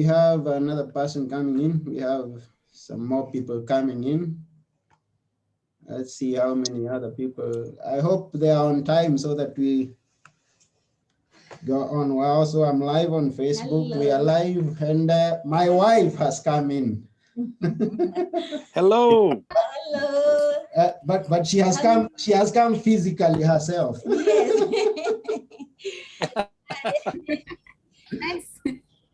We have another person coming in. We have some more people coming in. Let's see how many other people. I hope they are on time so that we go on. Wow, so I'm live on Facebook. Hello. We are live, and my wife has come in. Hello. Hello. But she has come. She has come physically herself. Yes.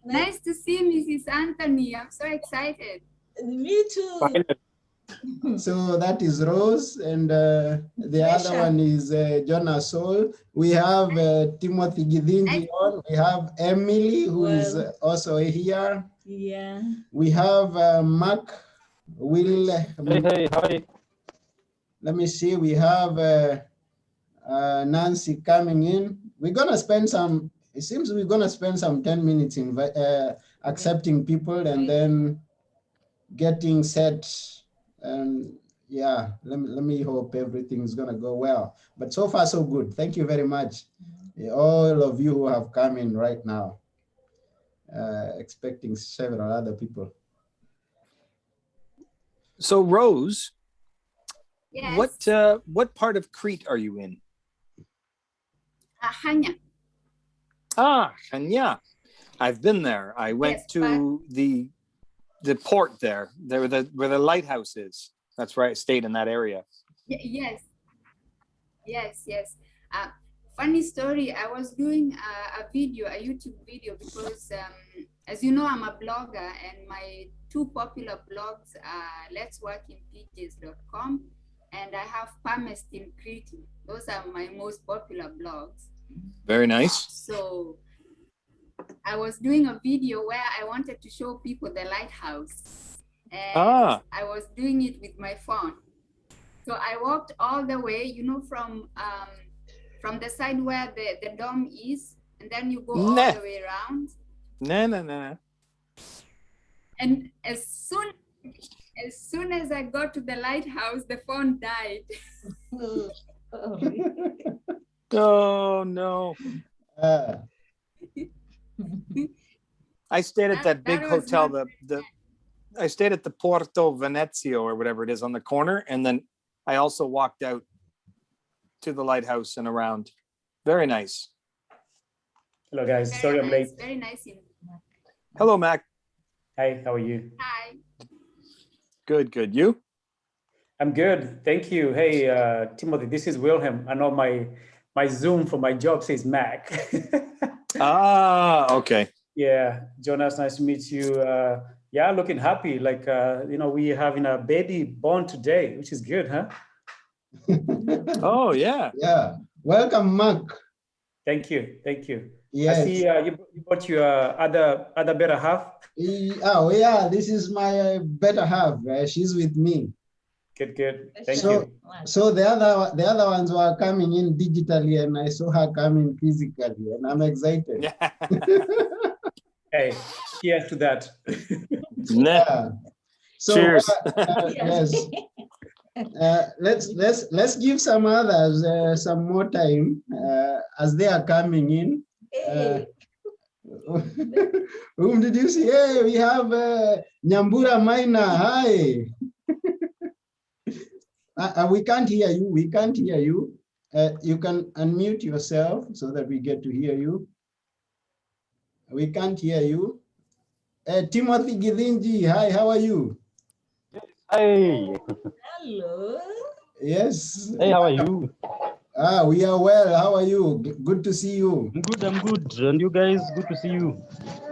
Nice to see Mrs. Anthony. I'm so excited. Me too. So that is Rose, and the other one is Jonah Soul. We have Timothy Gidinji on. We have Emily, who is also here. Yeah. We have Mark Will. Hey, hi. Let me see. We have Nancy coming in. We're gonna spend some. It seems we're gonna spend some 10 minutes in accepting people and then getting set. And yeah, let me hope everything's gonna go well. But so far so good. Thank you very much, all of you who have come in right now. Expecting several other people. So Rose, Yes. what part of Crete are you in? Hanya. Ah, Kenya. I've been there. I went to the port there, where the lighthouse is. That's right. I stayed in that area. Yes. Funny story. I was doing a YouTube video, because as you know, I'm a blogger, and my two popular blogs are letsworkinpjs.com and I have Palmest in Crete. Those are my most popular blogs. Very nice. So I was doing a video where I wanted to show people the lighthouse, and I was doing it with my phone. So I walked all the way, from the side where the dome is, and then you go all the way around. No. And as soon as I got to the lighthouse, the phone died. Oh no. I stayed at that big hotel, I stayed at the Porto Venezia or whatever it is on the corner, and then I also walked out to the lighthouse and around. Very nice. Hello guys, sorry I'm late. Very nice. Hello, Mac. Hi, how are you? Hi. Good. You? I'm good, thank you. Hey, Timothy, this is Wilhelm. I know my Zoom for my job says Mac. Okay. Yeah, Jonas, nice to meet you. Yeah, looking happy. Like, we having a baby born today, which is good, huh? Oh, yeah. Yeah. Welcome, Mark. Thank you. Yes. I see you brought your other better half. Oh, yeah, this is my better half. She's with me. Good. Thank you. So the other ones were coming in digitally, and I saw her coming physically, and I'm excited. Hey, cheers to that. Yeah. So, cheers. Yes. Let's give some others some more time as they are coming in. Whom did you see? Hey, we have Nyambura Maina. Hi. We can't hear you. You can unmute yourself so that we get to hear you. We can't hear you. Timothy Gidinji, hi, how are you? Hi. Hello. Yes. Hey, how are you? We are well. How are you? Good to see you. I'm good. And you guys, good to see you.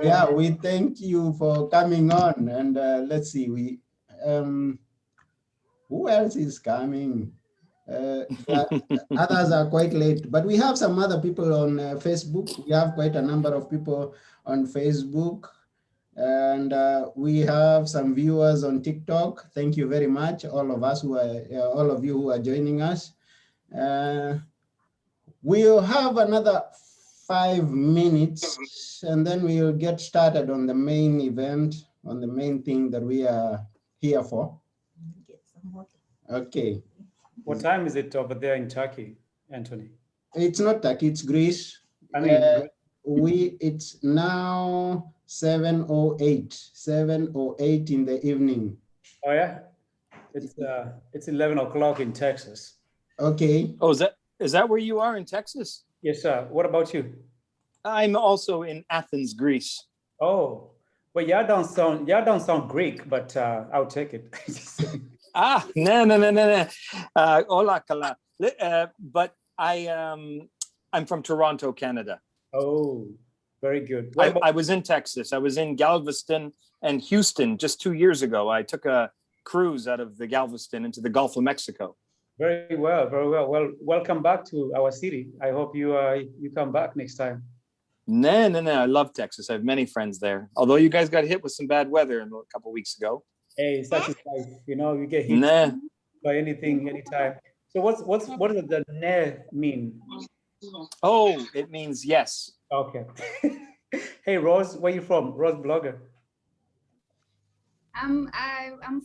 Yeah, we thank you for coming on. And let's see, who else is coming? Others are quite late, but we have some other people on Facebook. We have quite a number of people on Facebook, and we have some viewers on TikTok. Thank you very much, all of you who are joining us. We'll have another 5 minutes, and then we'll get started on the main event, on the main thing that we are here for. Okay. What time is it over there in Turkey, Anthony? It's not Turkey, it's Greece. I mean, It's now 7:08 in the evening. Oh yeah, it's 11 o'clock in Texas. Okay. Oh, is that where you are in Texas? Yes, sir. What about you? I'm also in Athens, Greece. Oh, well, y'all don't sound Greek, but I'll take it. No. Hola, kala. But I'm from Toronto, Canada. Oh, very good. I was in Texas. I was in Galveston and Houston just 2 years ago. I took a cruise out of the Galveston into the Gulf of Mexico. Very well, very well. Well, welcome back to our city. I hope you come back next time. No. I love Texas. I have many friends there. Although you guys got hit with some bad weather a couple of weeks ago. Hey, such is life. You know, you get hit by anything, anytime. So what does the ne mean? Oh, it means yes. Okay. Hey, Rose, where you from? Rose Blogger. I'm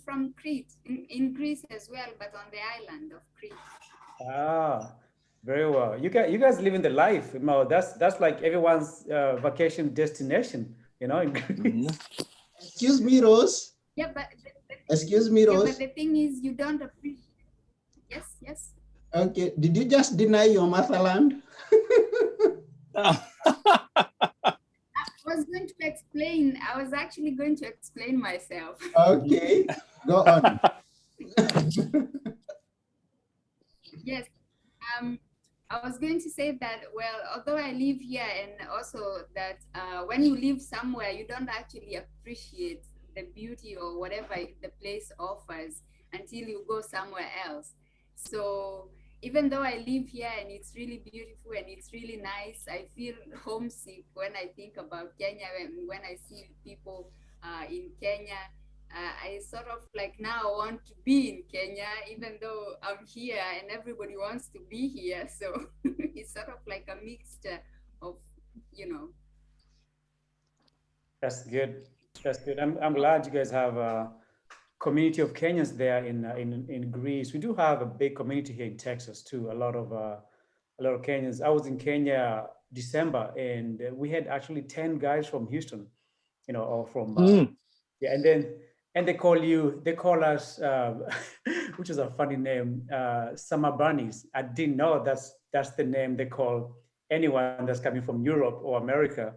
from Crete, in Greece as well, but on the island of Crete. Ah, very well. You guys living the life. You know, that's like everyone's vacation destination. You know. Excuse me, Rose. Yeah, but Excuse me, Rose. but the thing is, you don't appreciate. Yes. Okay. Did you just deny your motherland? I was actually going to explain myself. Okay, go on. Yes. I was going to say that, well, although I live here, and also that when you live somewhere, you don't actually appreciate the beauty or whatever the place offers until you go somewhere else. So even though I live here and it's really beautiful and it's really nice, I feel homesick when I think about Kenya, when I see people in Kenya. I sort of like now want to be in Kenya, even though I'm here and everybody wants to be here. So it's sort of like a mixture of, That's good. That's good. I'm glad you guys have a community of Kenyans there in Greece. We do have a big community here in Texas too. A lot of Kenyans. I was in Kenya December, and we had actually 10 guys from Houston, you know, or from yeah, and they call us, which is a funny name, summer bunnies. I didn't know that's the name they call anyone that's coming from Europe or America,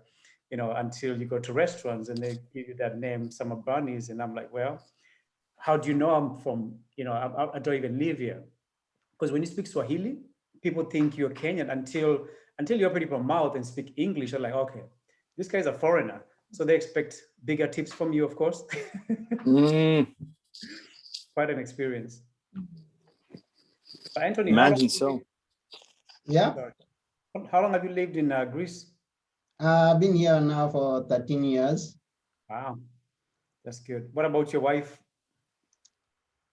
you know, until you go to restaurants and they give you that name, summer bunnies. And I'm like, well, how do you know I'm from, you know, I don't even live here? Because when you speak Swahili, people think you're Kenyan until you open your mouth and speak English. They're like, okay, this guy's a foreigner. So they expect bigger tips from you, of course. Quite an experience. But Anthony, imagine so. Yeah. How long have you lived in Greece? I've been here now for 13 years. Wow, that's good. What about your wife?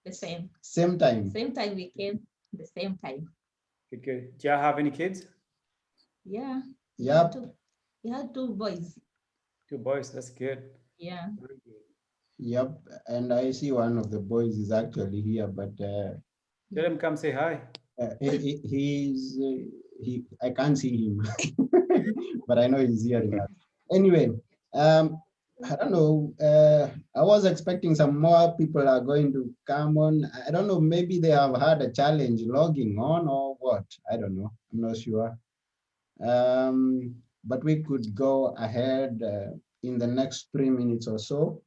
The same. Same time. Same time we came, the same time. Good, good. Do you have any kids? Yeah. Yep. We had two boys. 2 boys, that's good. Yeah. Very good. Yep. And I see one of the boys is actually here, but Tell him come say hi. I can't see him, but I know he's here. Anyway, I don't know. I was expecting some more people are going to come on. I don't know. Maybe they have had a challenge logging on or what. I don't know. I'm not sure. But we could go ahead in the next 3 minutes or so.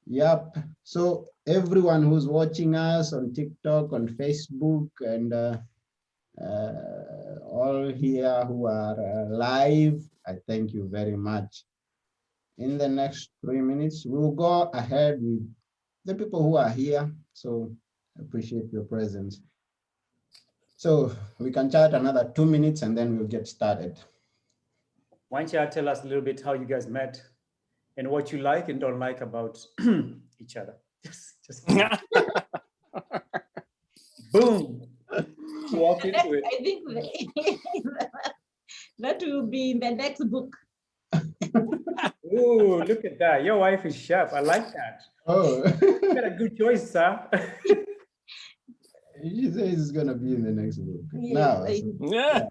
Yep. So everyone who's watching us on TikTok, on Facebook, and all here who are live, I thank you very much. In the next 3 minutes, we'll go ahead with the people who are here. So I appreciate your presence. So we can chat another 2 minutes and then we'll get started. Why don't you tell us a little bit how you guys met and what you like and don't like about each other? Just boom. Walk into it. I think that will be in the next book. Ooh, look at that. Your wife is sharp. I like that. Oh, You got a good choice, sir. she says it's going to be in the next book. Yes, Now, Yeah.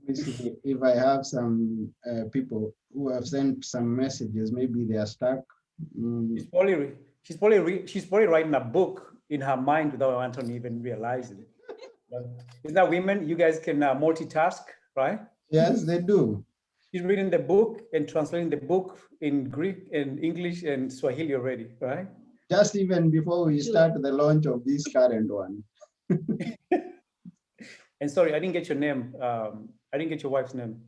me see if I have some people who have sent some messages. Maybe they are stuck. She's probably she's probably writing a book in her mind without Anthony even realizing it. Isn't that women? You guys can multitask, right? Yes, they do. She's reading the book and translating the book in Greek and English and Swahili already, right? Just even before we start the launch of this current one. And sorry, I didn't get your name. I didn't get your wife's name.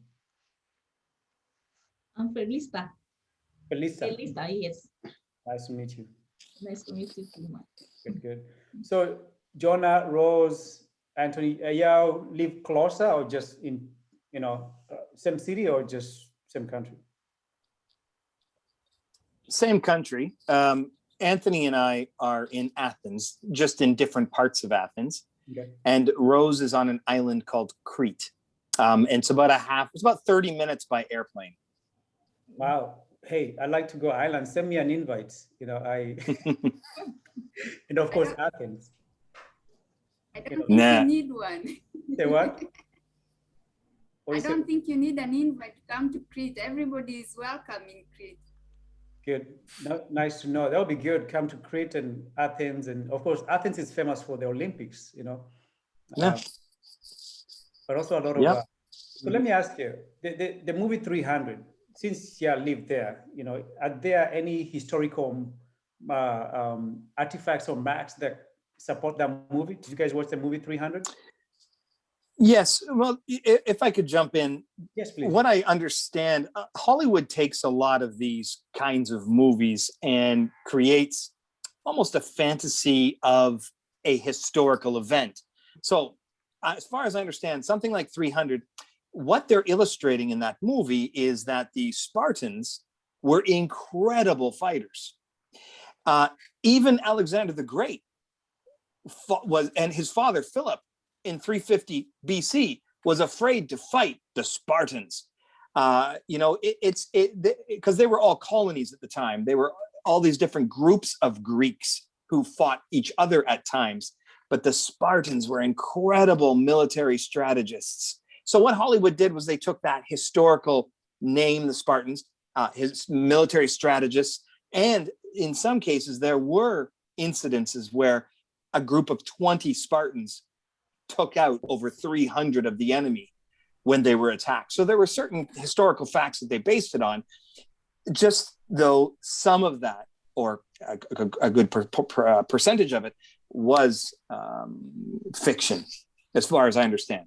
I'm Felista. Felisa. Felista, yes. Nice to meet you. Nice to meet you too, man. Good, good. So, Jonah, Rose, Anthony, y'all live closer or just in, same city or just same country? Same country. Anthony and I are in Athens, just in different parts of Athens. Okay. And Rose is on an island called Crete. And it's about 30 minutes by airplane. Wow. Hey, I'd like to go island. Send me an invite. And of course, Athens. I don't think Nah. you need one. Say what? I don't think you need an invite to come to Crete. Everybody is welcome in Crete. Good. Nice to know. That would be good. Come to Crete and Athens. And of course, Athens is famous for the Olympics, Yeah. But also a lot of. Yeah. So let me ask you, the movie 300, since you lived there, are there any historical artifacts or maps that support that movie? Did you guys watch the movie 300? Yes. Well, if I could jump in. Yes, please. What I understand, Hollywood takes a lot of these kinds of movies and creates almost a fantasy of a historical event. So as far as I understand, something like 300, what they're illustrating in that movie is that the Spartans were incredible fighters. Even Alexander the Great and his father Philip in 350 BC was afraid to fight the Spartans. Because they were all colonies at the time. They were all these different groups of Greeks who fought each other at times. But the Spartans were incredible military strategists. So what Hollywood did was they took that historical name, the Spartans, his military strategists, and in some cases there were incidences where a group of 20 Spartans took out over 300 of the enemy when they were attacked. So there were certain historical facts that they based it on, just though some of that, or a good percentage of it, was fiction, as far as I understand.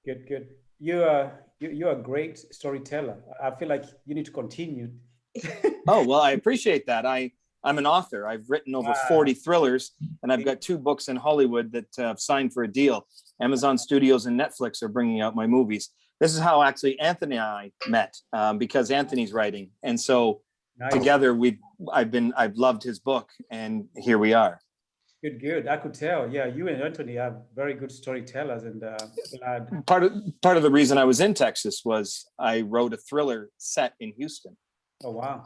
Good, good. You're a great storyteller. I feel like you need to continue. Oh, well, I appreciate that. I'm an author. I've written over 40 thrillers, and I've got 2 books in Hollywood that have signed for a deal. Amazon Studios and Netflix are bringing out my movies. This is how actually Anthony and I met, because Anthony's writing. And so together I've loved his book, and here we are. Good, good. I could tell. Yeah, you and Anthony are very good storytellers, and glad. Part of the reason I was in Texas was I wrote a thriller set in Houston. Oh wow,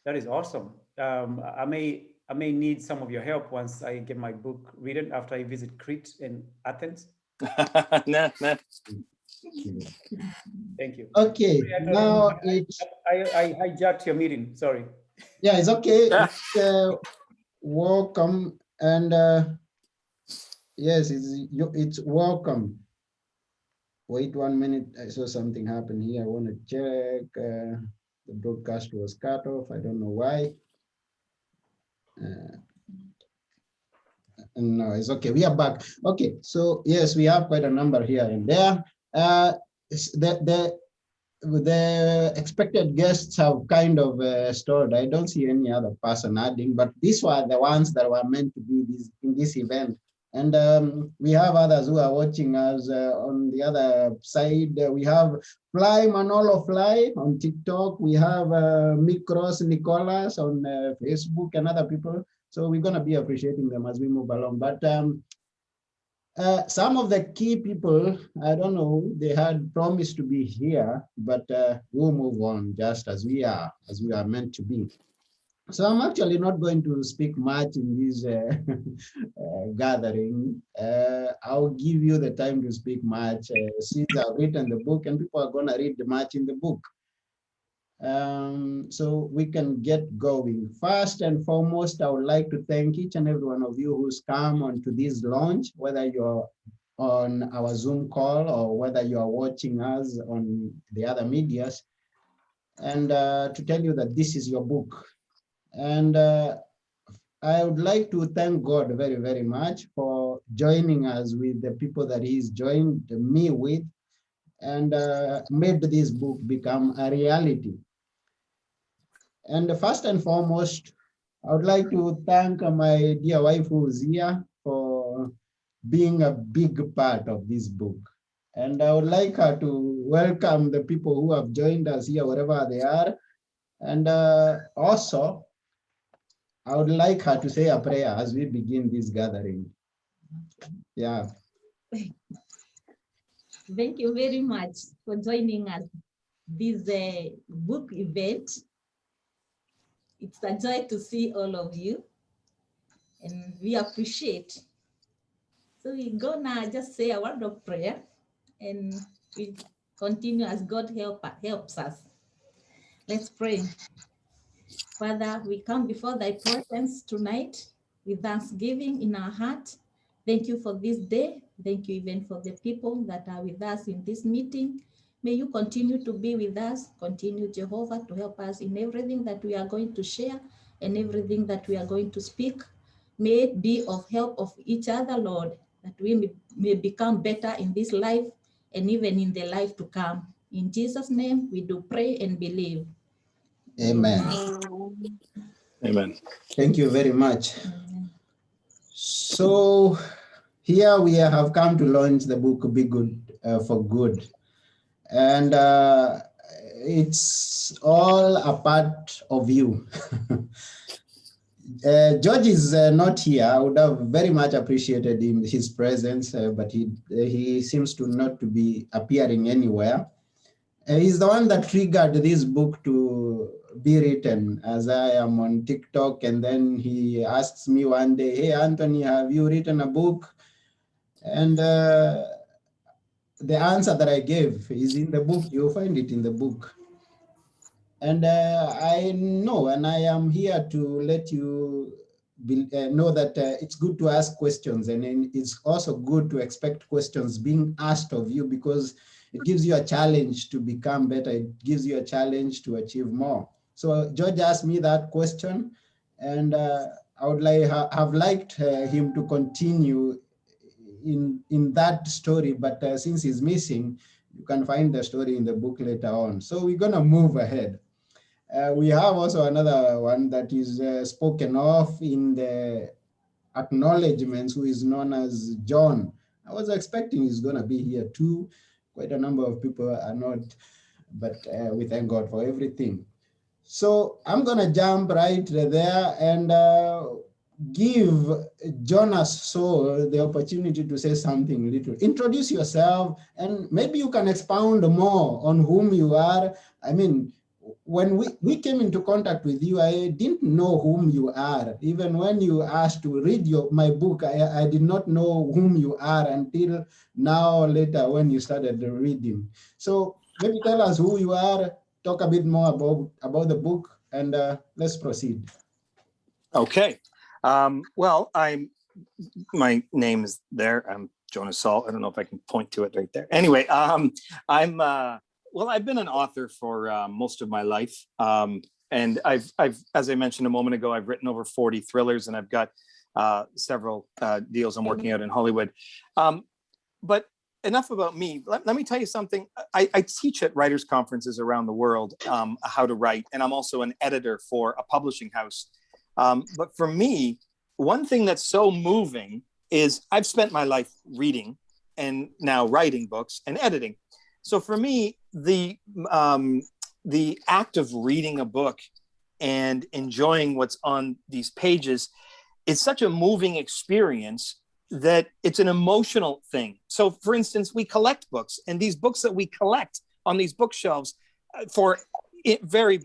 that is awesome. I may need some of your help once I get my book written after I visit Crete and Athens. Nah. Thank you. Okay, Sorry, now it's I hijacked your meeting. Sorry. yeah, it's okay. Yeah. It's, welcome, and yes, it's welcome. Wait 1 minute. I saw something happen here. I want to check. The broadcast was cut off. I don't know why. No, it's okay. We are back. Okay, so yes, we have quite a number here and there. The expected guests have kind of stalled. I don't see any other person adding, but these were the ones that were meant to be in this event. And we have others who are watching us on the other side. We have Fly Manolo Fly on TikTok. We have Mikros Nicolas on Facebook and other people. So we're going to be appreciating them as we move along. But some of the key people, I don't know, they had promised to be here, but we'll move on just as we are meant to be. So I'm actually not going to speak much in this gathering. I'll give you the time to speak much since I've written the book and people are going to read much in the book. So we can get going. First and foremost, I would like to thank each and every one of you who's come onto this launch, whether you're on our Zoom call or whether you are watching us on the other medias, and to tell you that this is your book. And I would like to thank God very, very much for joining us with the people that He's joined me with and made this book become a reality. And first and foremost, I would like to thank my dear wife who's here for being a big part of this book. And I would like her to welcome the people who have joined us here, wherever they are. And also, I would like her to say a prayer as we begin this gathering. Yeah. Thank you very much for joining us this book event. It's a joy to see all of you, and we appreciate. So we're gonna just say a word of prayer, and we continue as God helps us. Let's pray. Father, we come before thy presence tonight with thanksgiving in our heart. Thank you for this day. Thank you even for the people that are with us in this meeting. May you continue to be with us. Continue, Jehovah, to help us in everything that we are going to share and everything that we are going to speak. May it be of help of each other, Lord, that we may become better in this life and even in the life to come. In Jesus' name, we do pray and believe. Amen. Amen. Thank you very much. So here we have come to launch the book Be Good for Good. And it's all a part of you. George is not here. I would have very much appreciated his presence, but he seems to not to be appearing anywhere. He's the one that triggered this book to be written, as I am on TikTok, and then he asks me one day, "Hey, Anthony, have you written a book?" And the answer that I gave is in the book. You'll find it in the book. And I know, and I am here to let you know that it's good to ask questions, and it's also good to expect questions being asked of you, because it gives you a challenge to become better. It gives you a challenge to achieve more. So George asked me that question, and I would have liked him to continue in that story, but since he's missing, you can find the story in the book later on. So we're gonna move ahead. We have also another one that is spoken of in the acknowledgements, who is known as John. I was expecting he's going to be here too. Quite a number of people are not, but we thank God for everything. So I'm going to jump right there and give Jonas Soul the opportunity to say something little. Introduce yourself, and maybe you can expound more on whom you are. I mean, when we came into contact with you, I didn't know whom you are. Even when you asked to read my book, I did not know whom you are until now, later, when you started reading. So maybe tell us who you are, talk a bit more about the book, and let's proceed. Okay. Well, my name is there. I'm Jonas Saul. I don't know if I can point to it right there. Anyway, I've been an author for most of my life. And I've, as I mentioned a moment ago, I've written over 40 thrillers, and I've got several deals I'm working out in Hollywood. But enough about me. Let me tell you something. I teach at writers' conferences around the world how to write, and I'm also an editor for a publishing house. But for me, one thing that's so moving is I've spent my life reading and now writing books and editing. So for me, the act of reading a book and enjoying what's on these pages is such a moving experience that it's an emotional thing. So for instance, we collect books, and these books that we collect on these bookshelves for very,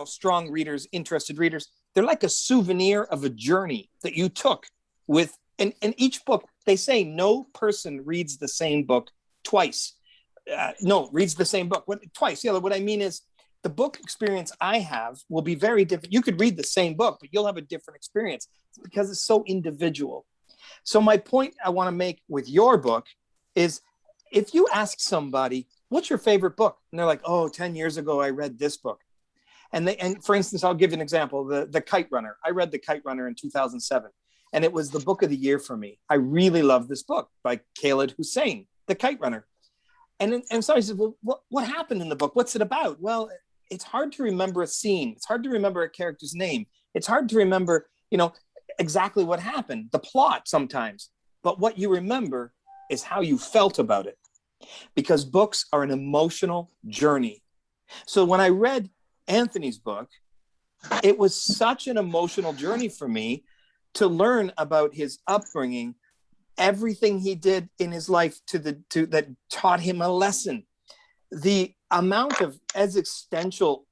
strong readers, interested readers, They're like a souvenir of a journey that you took with, and each book, they say no person reads the same book twice. No, reads the same book twice. Yeah, what I mean is the book experience I have will be very different. You could read the same book, but you'll have a different experience because it's so individual. So my point I want to make with your book is if you ask somebody, what's your favorite book? And they're like, oh, 10 years ago, I read this book. And for instance, I'll give you an example, the Kite Runner. I read The Kite Runner in 2007, and it was the book of the year for me. I really love this book by Khaled Hussein, The Kite Runner. And somebody says, well, what happened in the book? What's it about? Well, it's hard to remember a scene. It's hard to remember a character's name. It's hard to remember, exactly what happened, the plot sometimes. But what you remember is how you felt about it, because books are an emotional journey. So when I read Anthony's book, it was such an emotional journey for me to learn about his upbringing, everything he did in his life that taught him a lesson. The amount of existential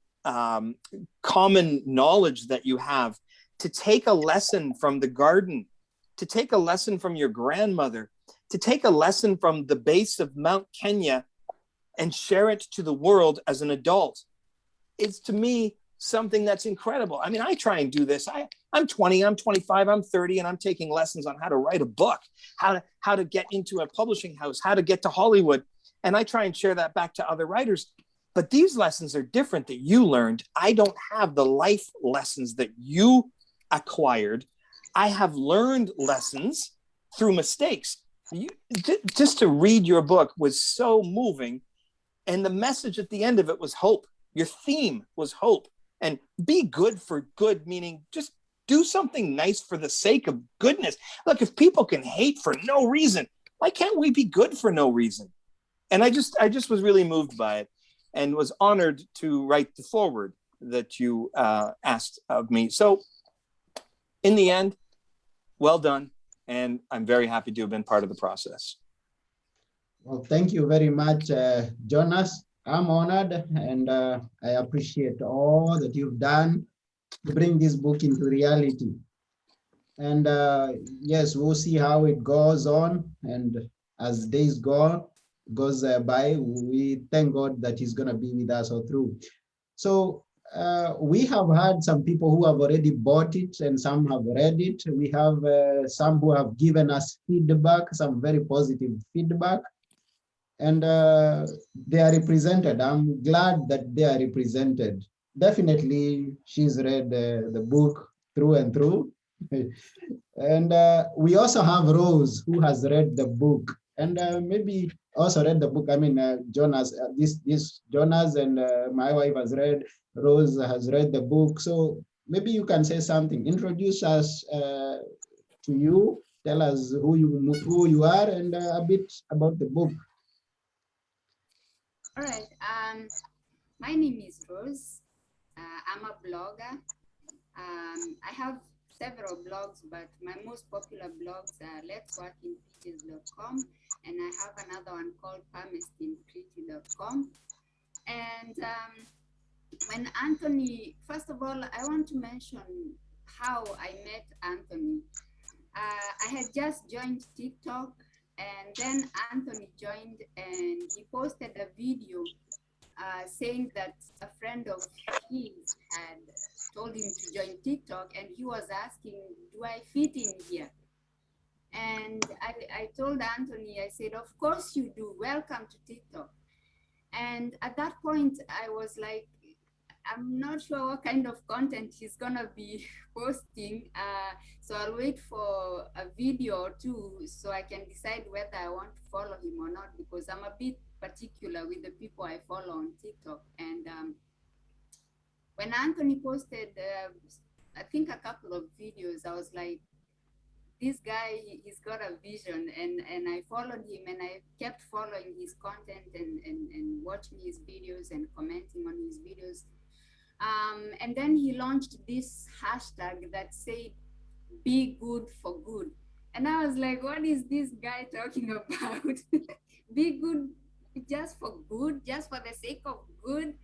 common knowledge that you have, to take a lesson from the garden, to take a lesson from your grandmother, to take a lesson from the base of Mount Kenya and share it to the world as an adult. It's, to me, something that's incredible. I mean, I try and do this. I'm 20, I'm 25, I'm 30, and I'm taking lessons on how to write a book, how to get into a publishing house, how to get to Hollywood. And I try and share that back to other writers. But these lessons are different that you learned. I don't have the life lessons that you acquired. I have learned lessons through mistakes. Just to read your book was so moving. And the message at the end of it was hope. Your theme was hope. And be good for good, meaning just do something nice for the sake of goodness. Look, if people can hate for no reason, why can't we be good for no reason? And I just was really moved by it and was honored to write the foreword that you asked of me. So in the end, well done. And I'm very happy to have been part of the process. Well, thank you very much, Jonas. I'm honored, and I appreciate all that you've done to bring this book into reality. And yes, we'll see how it goes on. And as days goes by, we thank God that He's going to be with us all through. So we have had some people who have already bought it, and some have read it. We have some who have given us feedback, some very positive feedback. And they are represented. I'm glad that they are represented. Definitely, she's read the book through and through. And we also have Rose, who has read the book, and maybe also read the book. I mean, Jonas, this Jonas and my wife has read. Rose has read the book. So maybe you can say something. Introduce us to you. Tell us who you are and a bit about the book. All right. My name is Rose. I'm a blogger. I have several blogs, but my most popular blogs are letsworkinpeaches.com, and I have another one called palestinecrity.com. And when Anthony, first of all, I want to mention how I met Anthony. I had just joined TikTok, and then Anthony joined, and he posted a video saying that a friend of his had told him to join TikTok, and he was asking, do I fit in here? And I told Anthony, I said, of course you do, welcome to TikTok. And at that point, I was like, I'm not sure what kind of content he's gonna be posting. So I'll wait for a video or two so I can decide whether I want to follow him or not, because I'm a bit particular with the people I follow on TikTok. And when Anthony posted, I think a couple of videos, I was like, this guy, he's got a vision, and I followed him, and I kept following his content and watching his videos and commenting on his videos. And then he launched this hashtag that said, be good for good. And I was like, what is this guy talking about? Be good just for good, just for the sake of good.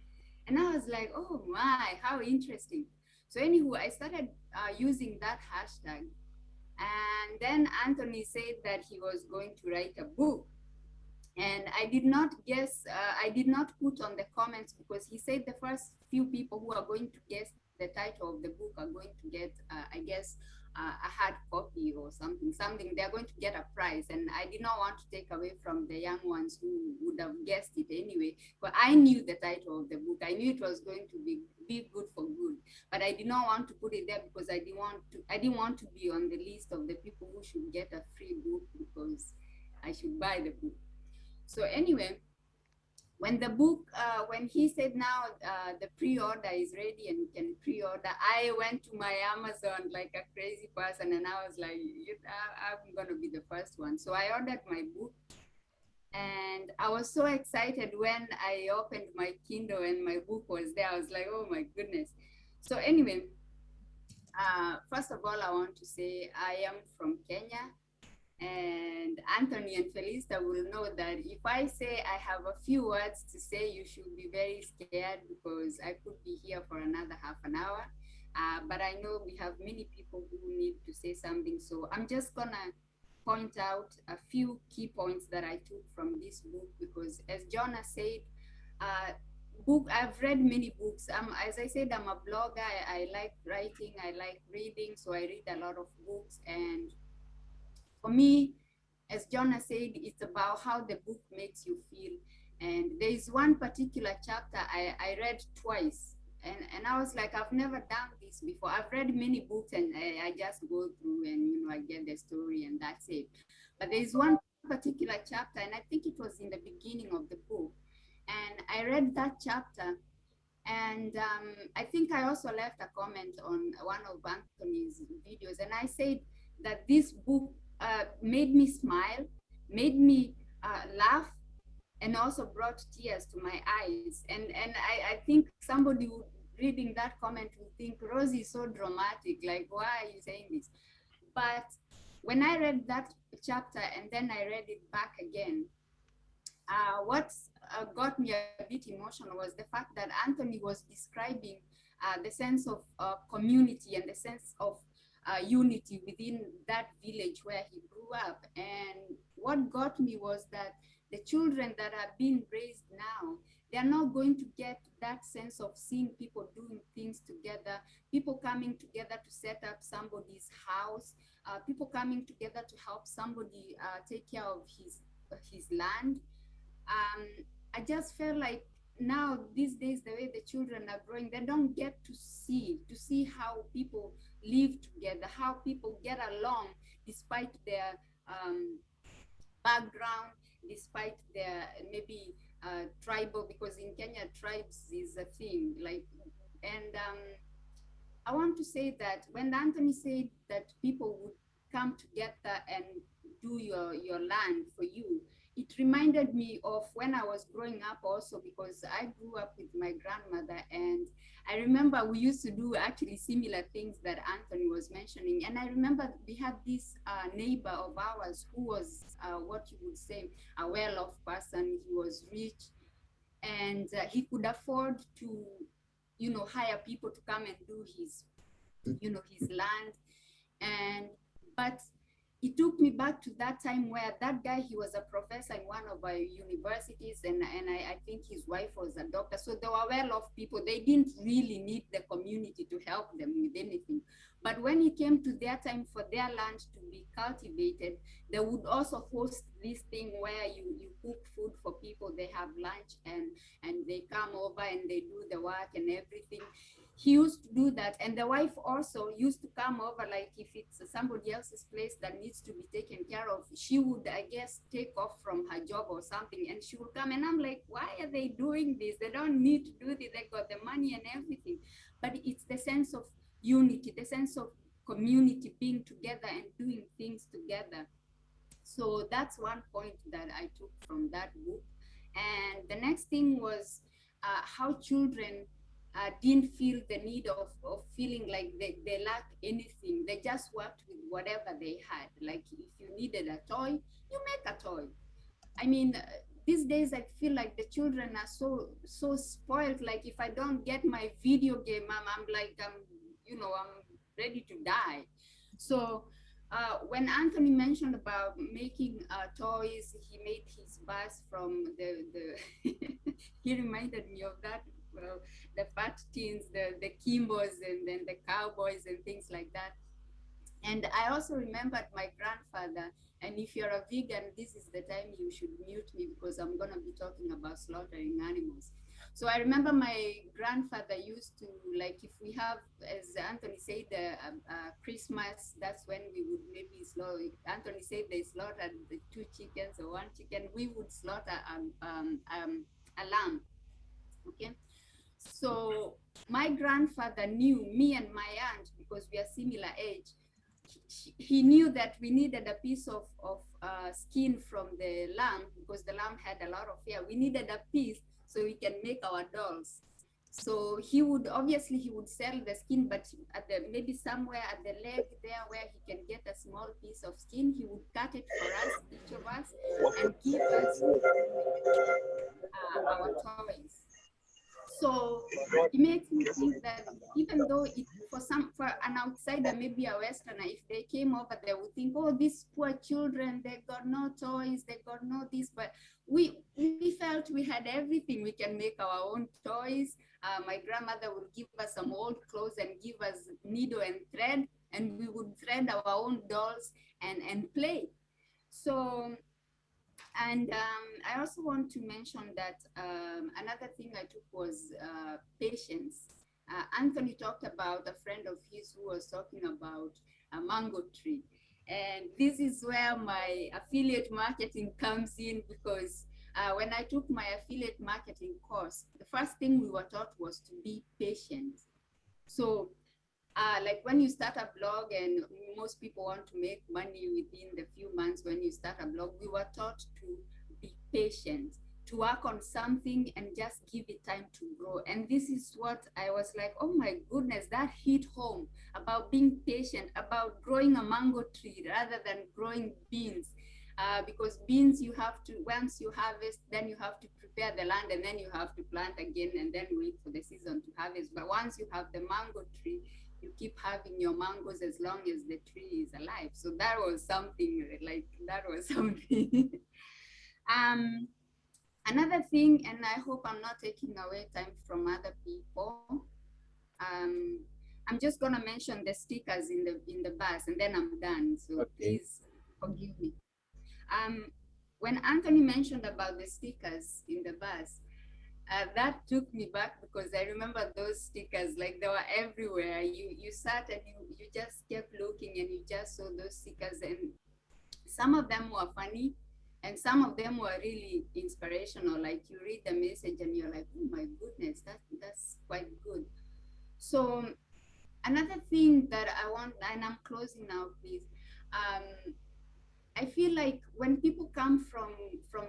And I was like, oh my, how interesting. So anywho, I started using that hashtag. And then Anthony said that he was going to write a book. And I did not guess, I did not put on the comments because he said the first few people who are going to guess the title of the book are going to get, I guess, a hard copy or something. They're going to get a prize. And I did not want to take away from the young ones who would have guessed it anyway. But I knew the title of the book. I knew it was going to be good for good. But I did not want to put it there because I didn't want to be on the list of the people who should get a free book because I should buy the book. So anyway, when the book, when he said now the pre-order is ready and you can pre-order, I went to my Amazon like a crazy person and I was like, I'm gonna be the first one. So I ordered my book and I was so excited when I opened my Kindle and my book was there. I was like, oh my goodness. So anyway, first of all, I want to say I am from Kenya. And Anthony and Felista will know that if I say I have a few words to say, you should be very scared because I could be here for another half an hour. But I know we have many people who need to say something. So I'm just gonna point out a few key points that I took from this book because as Jonah said, I've read many books. As I said, I'm a blogger. I like writing, I like reading. So I read a lot of books, and for me, as Jonah said, it's about how the book makes you feel. And there is one particular chapter I read twice. And I was like, I've never done this before. I've read many books and I just go through and I get the story and that's it. But there is one particular chapter, and I think it was in the beginning of the book. And I read that chapter, and I think I also left a comment on one of Anthony's videos, and I said that this book made me smile, made me laugh, and also brought tears to my eyes. And I think somebody reading that comment will think Rosie is so dramatic. Like, why are you saying this? But when I read that chapter and then I read it back again, what got me a bit emotional was the fact that Anthony was describing the sense of community and the sense of unity within that village where he grew up. And what got me was that the children that are being raised now, they're not going to get that sense of seeing people doing things together, people coming together to set up somebody's house, people coming together to help somebody take care of his land. I just felt like now these days, the way the children are growing, they don't get to see how people live together, how people get along despite their background, despite their maybe tribal, because in Kenya tribes is a thing. Like, and I want to say that when Anthony said that people would come together and do your land for you, it reminded me of when I was growing up also, because I grew up with my grandmother, and I remember we used to do actually similar things that Anthony was mentioning. And I remember we had this neighbor of ours who was what you would say a well-off person. He was rich, and he could afford to, hire people to come and do his land. And but it took me back to that time where that guy, he was a professor in one of our universities, and I think his wife was a doctor. So they were well-off people. They didn't really need the community to help them with anything. But when it came to their time for their land to be cultivated, they would also host this thing where you cook food for people, they have lunch, and they come over and they do the work and everything. He used to do that, and the wife also used to come over, like if it's somebody else's place that needs to be taken care of, she would, I guess, take off from her job or something, and she would come. And I'm like, why are they doing this? They don't need to do this. They got the money and everything. But it's the sense of unity, the sense of community, being together and doing things together. So that's one point that I took from that book. And the next thing was how children didn't feel the need of feeling like they lack anything. They just worked with whatever they had. Like if you needed a toy, you make a toy. I mean, these days I feel like the children are so spoiled. Like if I don't get my video game, I'm like, I'm ready to die. So when Anthony mentioned about making toys, he made his bus from the he reminded me of that, well, the fat teens, the Kimbos, and then the cowboys and things like that. And I also remembered my grandfather. And if you're a vegan, this is the time you should mute me because I'm going to be talking about slaughtering animals. So I remember my grandfather used to, like, if we have, as Anthony said, Christmas, that's when we would maybe slaughter. Anthony said they slaughtered the 2 chickens or 1 chicken. We would slaughter a lamb. Okay. So my grandfather knew me and my aunt, because we are similar age. He knew that we needed a piece of skin from the lamb, because the lamb had a lot of hair. We needed a piece so we can make our dolls. So he would sell the skin, but at maybe somewhere at the leg there where he can get a small piece of skin, he would cut it for us, each of us, and give us our toys. So it makes me think that even though for an outsider, maybe a Westerner, if they came over, they would think, oh, these poor children, they got no toys, they got no this. But we felt we had everything. We can make our own toys. My grandmother would give us some old clothes and give us needle and thread, and we would thread our own dolls and play. So, and I also want to mention that another thing I took was patience. Anthony talked about a friend of his who was talking about a mango tree. And this is where my affiliate marketing comes in, because when I took my affiliate marketing course, the first thing we were taught was to be patient. So like when you start a blog, and most people want to make money within the few months when you start a blog, we were taught to be patient, to work on something and just give it time to grow. And this is what I was like, oh my goodness, that hit home about being patient, about growing a mango tree rather than growing beans. Because beans, you have to, once you harvest, then you have to prepare the land, and then you have to plant again, and then wait for the season to harvest. But once you have the mango tree, you keep having your mangoes as long as the tree is alive. So that was something, like, that was something. Another thing, and I hope I'm not taking away time from other people. I'm just gonna mention the stickers in the bus, and then I'm done. So okay, please forgive me. When Anthony mentioned about the stickers in the bus, that took me back, because I remember those stickers, like they were everywhere. You sat and you just kept looking, and you just saw those stickers, and some of them were funny and some of them were really inspirational. Like you read the message and you're like, oh my goodness, that's quite good. So another thing that I want, and I'm closing now, please. I feel like when people come from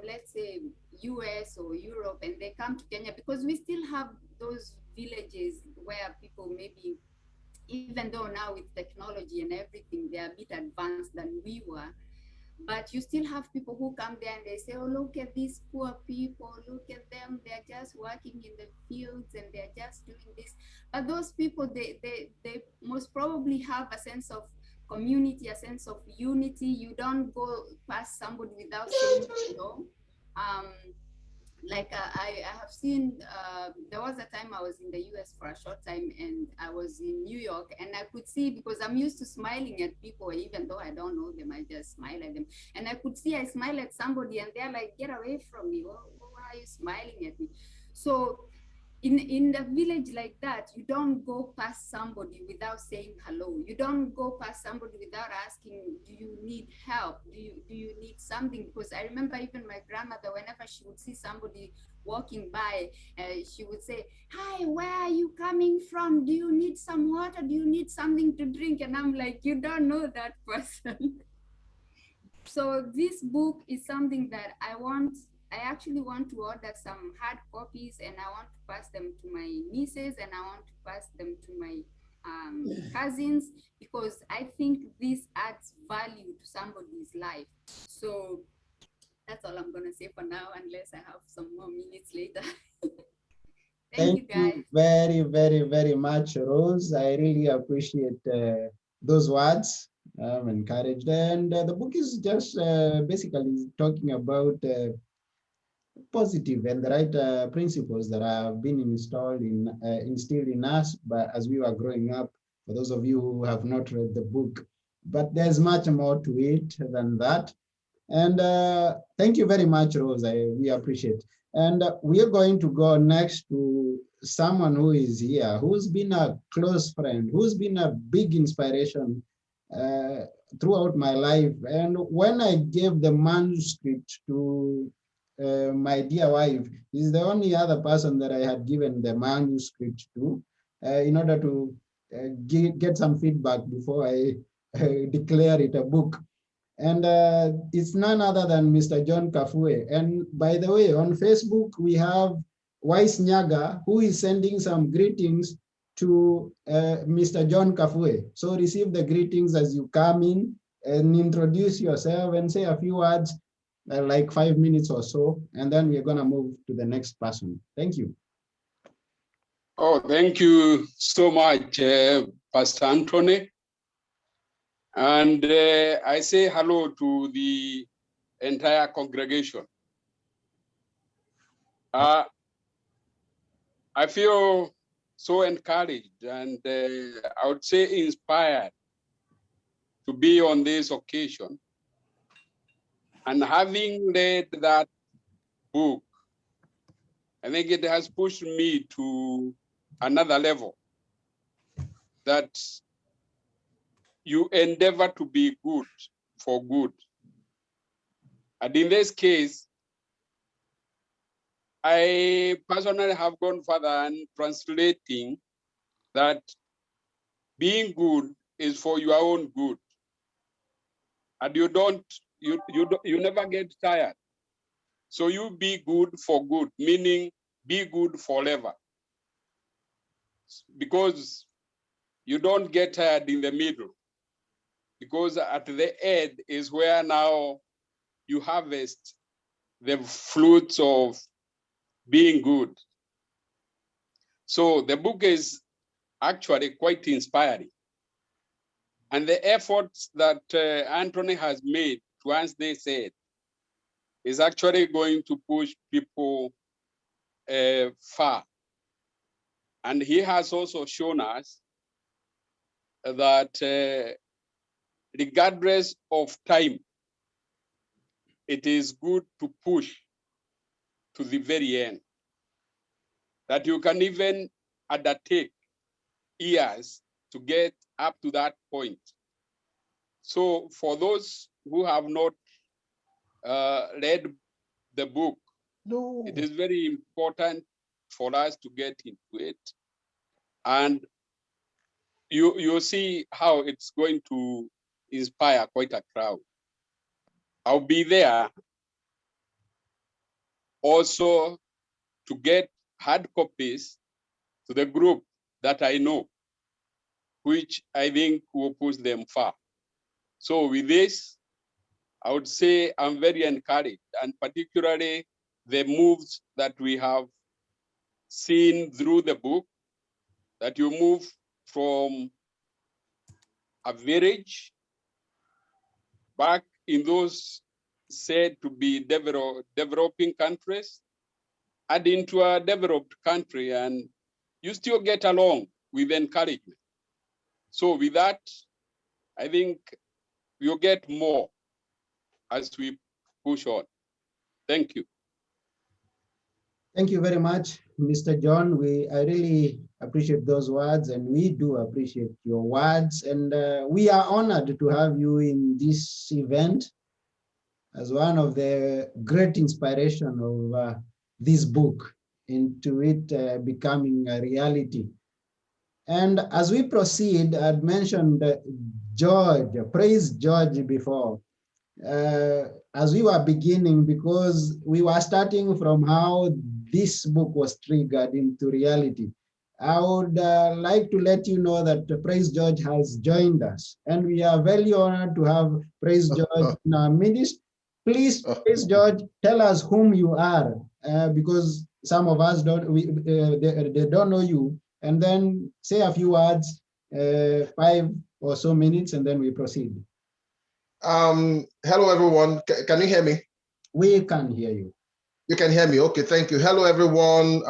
let's say US or Europe, and they come to Kenya, because we still have those villages where people maybe, even though now with technology and everything, they're a bit advanced than we were, but you still have people who come there and they say, oh, look at these poor people, look at them, they're just working in the fields and they're just doing this. But those people, they most probably have a sense of community, a sense of unity. You don't go past somebody without saying hello. Like I have seen, there was a time I was in the US for a short time, and I was in New York, and I could see, because I'm used to smiling at people, even though I don't know them, I just smile at them. And I could see I smile at somebody and they're like, get away from me. Why are you smiling at me? So in the village like that, you don't go past somebody without saying hello. You don't go past somebody without asking, do you need help? Do you need something? Because I remember even my grandmother, whenever she would see somebody walking by, she would say, hi, where are you coming from? Do you need some water? Do you need something to drink? And I'm like, you don't know that person. So this book is something that I actually want to order some hard copies, and I want to pass them to my nieces, and I want to pass them to my cousins, because I think this adds value to somebody's life. So that's all I'm going to say for now, unless I have some more minutes later. Thank you, guys. very, very, very much, Rose. I really appreciate those words. I'm encouraged. And the book is just basically talking about positive and the right principles that have been instilled in us but as we were growing up, for those of you who have not read the book. But there's much more to it than that. And thank you very much, Rose. We appreciate. And we are going to go next to someone who is here, who's been a close friend, who's been a big inspiration throughout my life. And when I gave the manuscript to my dear wife, is the only other person that I had given the manuscript to in order to get some feedback before I declare it a book. And it's none other than Mr. John Kafue. And by the way, on Facebook, we have Wise Nyaga, who is sending some greetings to Mr. John Kafue. So receive the greetings as you come in and introduce yourself and say a few words, like 5 minutes or so, and then we're gonna move to the next person. Thank you. Oh, thank you so much, Pastor Anthony. And I say hello to the entire congregation. I feel so encouraged and I would say inspired to be on this occasion. And having read that book, I think it has pushed me to another level, that you endeavor to be good for good. And in this case, I personally have gone further and translating that being good is for your own good. And you never get tired. So you be good for good, meaning be good forever. Because you don't get tired in the middle. Because at the end is where now you harvest the fruits of being good. So the book is actually quite inspiring. And the efforts that Anthony has made, once they said, is actually going to push people far. And he has also shown us that regardless of time, it is good to push to the very end. That you can even undertake years to get up to that point. So for those who have not read the book, it is very important for us to get into it. And you see how it's going to inspire quite a crowd. I'll be there also to get hard copies to the group that I know, which I think will push them far. So with this, I would say I'm very encouraged, and particularly the moves that we have seen through the book, that you move from a village back in those said to be developing countries and into a developed country, and you still get along with encouragement. So with that, I think you'll get more as we push on. Thank you. Thank you very much, Mr. John. I really appreciate those words, and we do appreciate your words. And we are honored to have you in this event as one of the great inspiration of this book into it becoming a reality. And as we proceed, I'd mentioned George, praise George before. As we were beginning, because we were starting from how this book was triggered into reality. I would like to let you know that Praise George has joined us, and we are very honored to have Praise George in our midst. Please, Praise George, tell us whom you are, because some of us don't, they don't know you, and then say a few words, 5 or so minutes, and then we proceed. Hello, everyone. Can you hear me? We can hear you. You can hear me. Okay, thank you. Hello, everyone.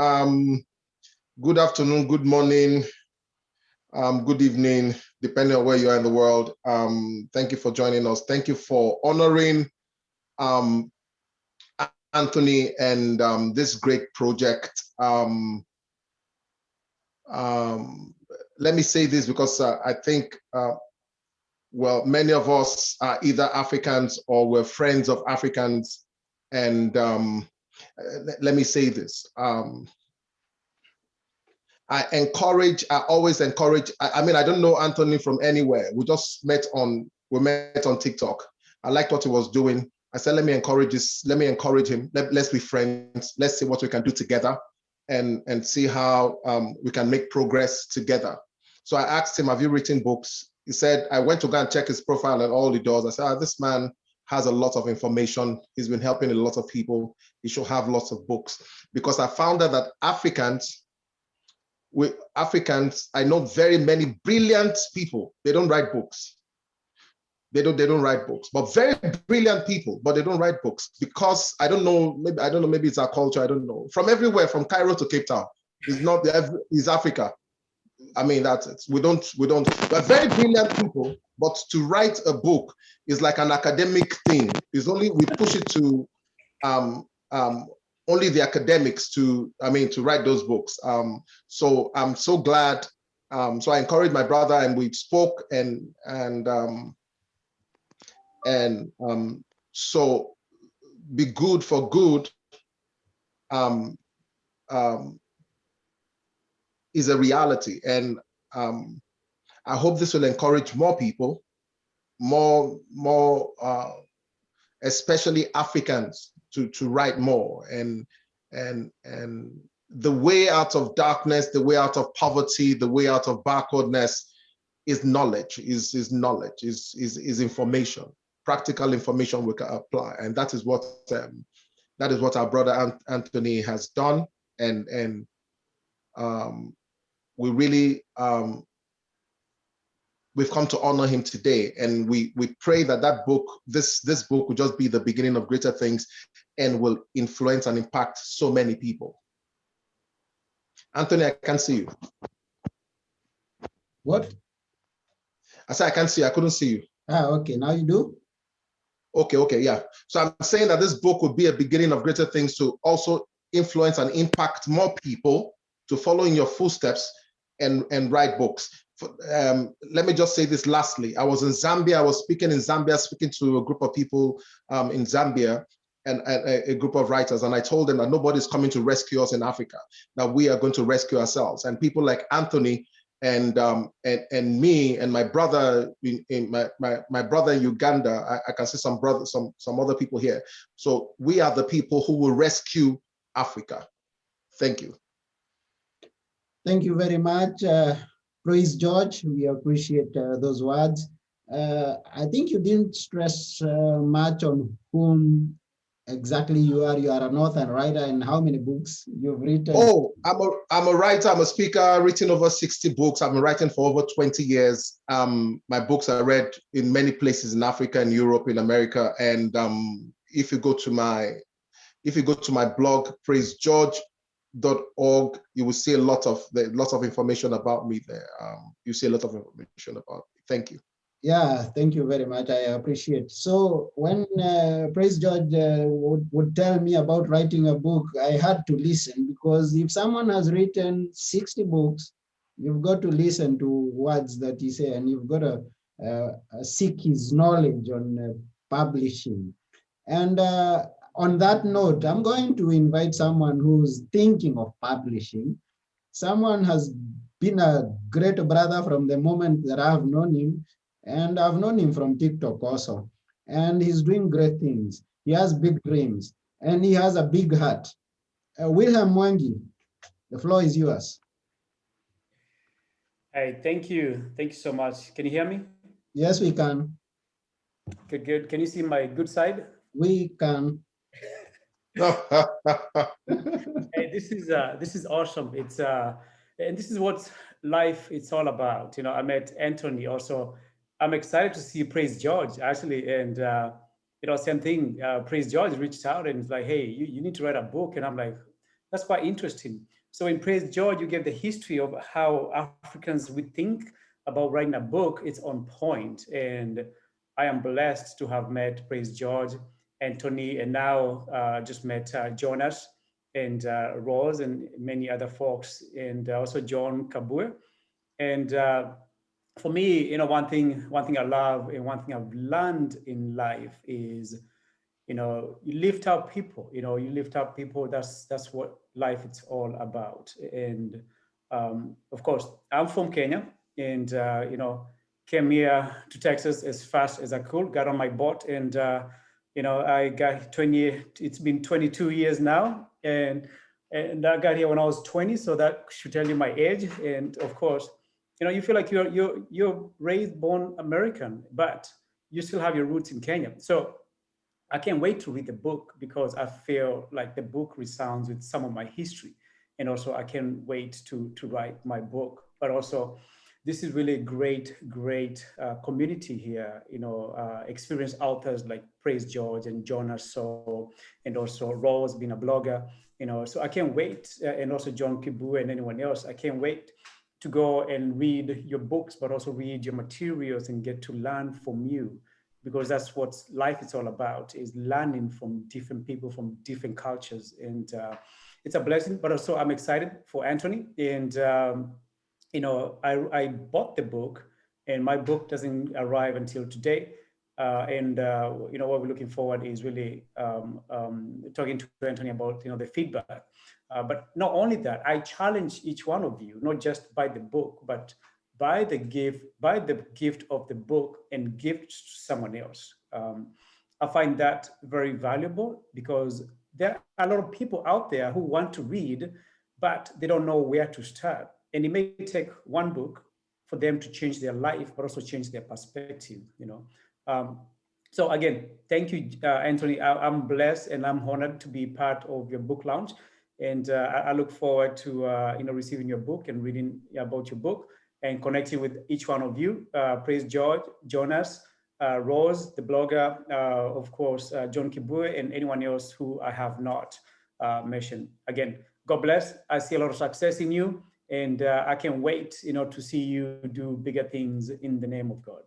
Good afternoon, good morning, good evening, depending on where you are in the world. Thank you for joining us. Thank you for honoring Anthony and this great project. Let me say this because I think, well, many of us are either Africans or we're friends of Africans. And let me say this. I always encourage, I mean, I don't know Anthony from anywhere. We met on TikTok. I liked what he was doing. I said, let me encourage him. Let's be friends. Let's see what we can do together and see how we can make progress together. So I asked him, have you written books? He said, I went to go and check his profile and all he does. I said, this man has a lot of information. He's been helping a lot of people. He should have lots of books. Because I found out that Africans, I know very many brilliant people. They don't write books. They don't write books, but very brilliant people, but they don't write books because I don't know, maybe it's our culture, I don't know. From everywhere, from Cairo to Cape Town, it's Africa. I mean, that's it. We're very brilliant people, but to write a book is like an academic thing. It's only, we push it to only the academics to write those books. So I'm so glad. So I encouraged my brother and we spoke so be good for good is a reality. And I hope this will encourage more people, more especially Africans to write more and the way out of darkness, the way out of poverty, the way out of backwardness is knowledge, is knowledge, is information, practical information we can apply. And that is what our brother Anthony has done. And we really, we've come to honor him today. And we pray that this book will just be the beginning of greater things and will influence and impact so many people. Anthony, I can't see you. What? I said, I can't see you. I couldn't see you. Okay, now you do? Okay, yeah. So I'm saying that this book will be a beginning of greater things to also influence and impact more people to follow in your footsteps and write books. Let me just say this lastly. I was in Zambia. I was speaking in Zambia, speaking to a group of people in Zambia and a group of writers. And I told them that nobody's coming to rescue us in Africa, that we are going to rescue ourselves. And people like Anthony and me and my brother my brother in Uganda, I can see some other people here. So we are the people who will rescue Africa. Thank you. Thank you very much. Praise George. We appreciate those words. I think you didn't stress much on whom exactly you are. You are an author and writer, and how many books you've written? Oh, I'm a writer, I'm a speaker, written over 60 books. I've been writing for over 20 years. My books are read in many places in Africa and Europe, in America. And if you go to my blog, praisegeorge.org, you will see lots of information about me there. You see a lot of information about me. Thank you. Yeah, thank you very much. I appreciate. So when Praise George would tell me about writing a book, I had to listen, because if someone has written 60 books, you've got to listen to words that he says, and you've got to seek his knowledge on publishing. And on that note, I'm going to invite someone who's thinking of publishing. Someone has been a great brother from the moment that I've known him. And I've known him from TikTok also. And he's doing great things. He has big dreams and he has a big heart. Wilhelm Mwangi, the floor is yours. Hey, thank you. Thank you so much. Can you hear me? Yes, we can. Good. Can you see my good side? We can. Hey, this is awesome. It's and this is what life it's all about. You know, I met Anthony also. I'm excited to see Praise George actually, and same thing. Praise George reached out and it's like, hey, you need to write a book, and I'm like, that's quite interesting. So in Praise George, you gave the history of how Africans would think about writing a book. It's on point, and I am blessed to have met Praise George, Anthony, and now just met Jonas and Rose and many other folks, and also John Kabue. And for me, one thing I love and one thing I've learned in life is, you lift up people. You lift up people. That's what life is all about. And of course, I'm from Kenya, and came here to Texas as fast as I could. Got on my boat, and I got 20. It's been 22 years now, and I got here when I was 20. So that should tell you my age. And of course, you feel like you're raised born American, but you still have your roots in Kenya. So I can't wait to read the book because I feel like the book resounds with some of my history. And also I can't wait to write my book. But also, this is really a great community here. Experienced authors like Praise George and Jonas So, and also Rose being a blogger. So I can't wait. And also John Kibu and anyone else. I can't wait to go and read your books, but also read your materials and get to learn from you, because that's what life is all about, is learning from different people from different cultures. And it's a blessing, but also I'm excited for Anthony. And I bought the book, and my book doesn't arrive until today. What we're looking forward is really talking to Anthony about the feedback. But not only that, I challenge each one of you, not just by the book, but buy the gift of the book and give it to someone else. I find that very valuable, because there are a lot of people out there who want to read, but they don't know where to start. And it may take one book for them to change their life, but also change their perspective. Um, so again, thank you, Anthony. I'm blessed and I'm honored to be part of your book launch. And I look forward to receiving your book and reading about your book and connecting with each one of you. Praise George, Jonas, Rose, the blogger, of course, John Kibue, and anyone else who I have not mentioned. Again, God bless. I see a lot of success in you, and I can't wait, to see you do bigger things in the name of God.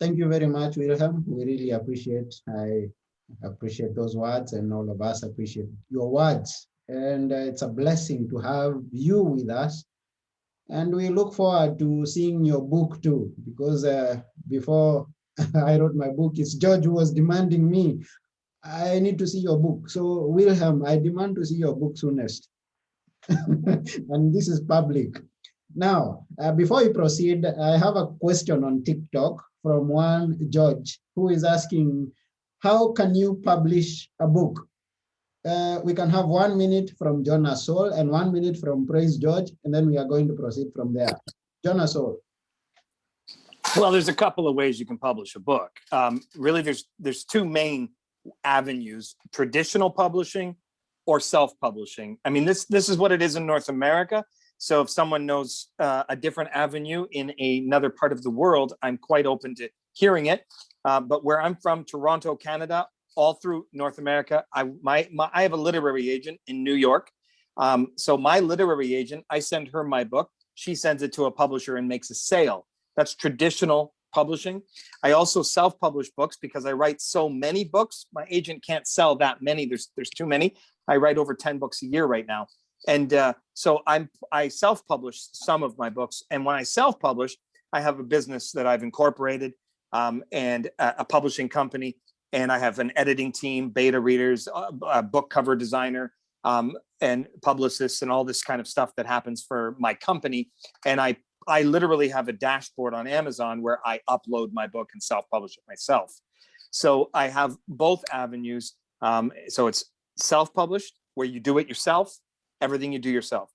Thank you very much, Wilhelm. We really appreciate. I appreciate those words, and all of us appreciate your words. And it's a blessing to have you with us. And we look forward to seeing your book too, because before I wrote my book, it's George who was demanding me, I need to see your book. So Wilhelm, I demand to see your book soonest. And this is public. Now, before we proceed, I have a question on TikTok from one George who is asking, how can you publish a book? We can have 1 minute from Jonas Soul and 1 minute from Praise George, and then we are going to proceed from there. Jonas Soul. Well, there's a couple of ways you can publish a book. Really, there's two main avenues: traditional publishing or self-publishing. I mean, this is what it is in North America. So if someone knows a different avenue in another part of the world, I'm quite open to hearing it. But where I'm from, Toronto, Canada, all through North America, I have a literary agent in New York. So my literary agent, I send her my book. She sends it to a publisher and makes a sale. That's traditional publishing. I also self-publish books because I write so many books. My agent can't sell that many. There's too many. I write over 10 books a year right now. And so I self-publish some of my books. And when I self-publish, I have a business that I've incorporated and a publishing company. And I have an editing team, beta readers, a book cover designer, and publicists, and all this kind of stuff that happens for my company. And I literally have a dashboard on Amazon where I upload my book and self-publish it myself. So I have both avenues. So it's self-published, where you do it yourself. Everything you do yourself.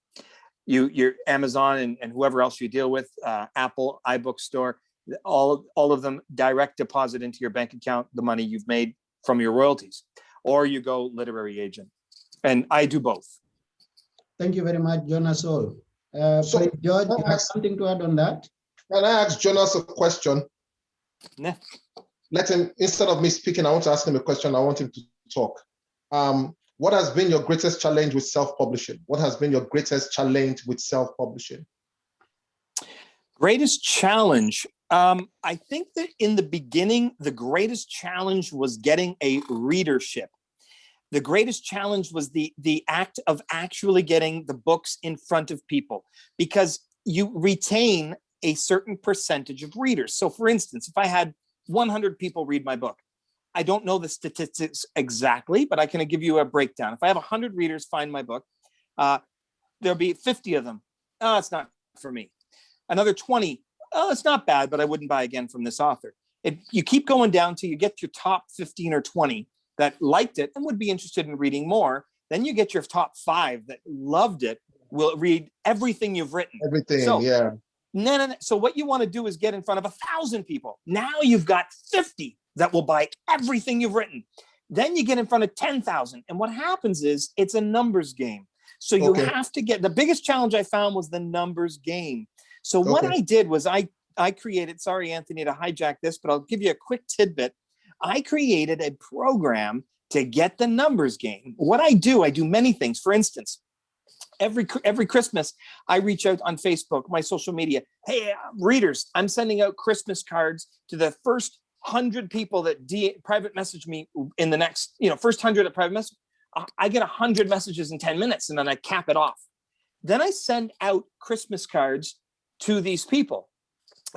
Your Amazon and whoever else you deal with, Apple, iBookstore, all of them direct deposit into your bank account the money you've made from your royalties. or you go literary agent. And I do both. Thank you very much, Jonas Sol. So, please, George, you have something to add on that? Can I ask Jonas a question? Nah. Let him, instead of me speaking, I want to ask him a question. I want him to talk. What has been your greatest challenge with self-publishing? What has been your greatest challenge with self-publishing? Greatest challenge. I think that in the beginning, the greatest challenge was getting a readership. The greatest challenge was the act of actually getting the books in front of people, because you retain a certain percentage of readers. So for instance, if I had 100 people read my book, I don't know the statistics exactly, but I can give you a breakdown. If I have 100 readers find my book, there'll be 50 of them. Oh, it's not for me. Another 20. Oh, it's not bad, but I wouldn't buy again from this author. You keep going down till you get your top 15 or 20 that liked it and would be interested in reading more. Then you get your top 5 that loved it, will read everything you've written. Everything, so, yeah. No. So what you want to do is get in front of 1,000 people. Now you've got 50 that will buy everything you've written. Then you get in front of 10,000. And what happens is it's a numbers game. So you have to get, the biggest challenge I found was the numbers game. So what I did was I created, sorry, Anthony, to hijack this, but I'll give you a quick tidbit. I created a program to get the numbers game. What I do many things. For instance, every Christmas, I reach out on Facebook, my social media. Hey, readers, I'm sending out Christmas cards to the first 100 people that private message me in the next, first 100 at private message. I get 100 messages in 10 minutes and then I cap it off. Then I send out Christmas cards to these people.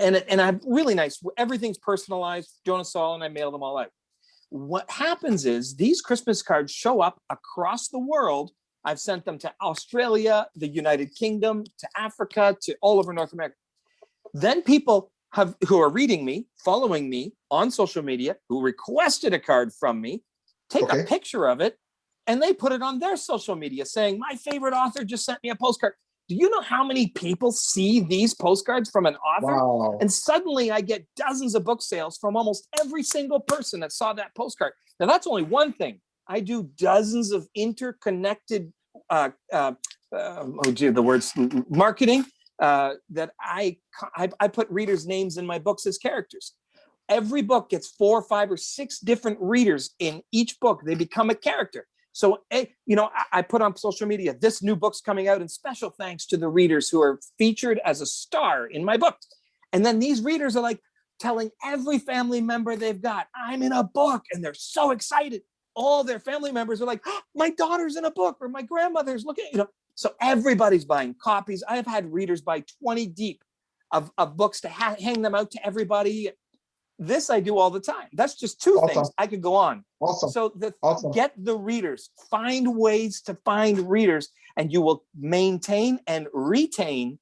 And I'm really nice. Everything's personalized. Jonas Sol and I mail them all out. What happens is these Christmas cards show up across the world. I've sent them to Australia, the United Kingdom, to Africa, to all over North America. Then people who are reading me, following me on social media, who requested a card from me, take a picture of it, and they put it on their social media saying, my favorite author just sent me a postcard. Do you know how many people see these postcards from an author? Wow. And suddenly I get dozens of book sales from almost every single person that saw that postcard. Now that's only one thing. I do dozens of interconnected, the words marketing, that I put readers' names in my books as characters. Every book gets 4, 5, or 6 different readers in each book. They become a character. So, I put on social media, this new book's coming out, and special thanks to the readers who are featured as a star in my book. And then these readers are like telling every family member they've got, I'm in a book, and they're so excited. All their family members are like, oh, my daughter's in a book, or my grandmother's looking, So everybody's buying copies. I have had readers buy 20 deep of books to hang them out to everybody. This I do all the time. That's just 2 things. I could go on. Awesome. So get the readers, find ways to find readers, and you will maintain and retain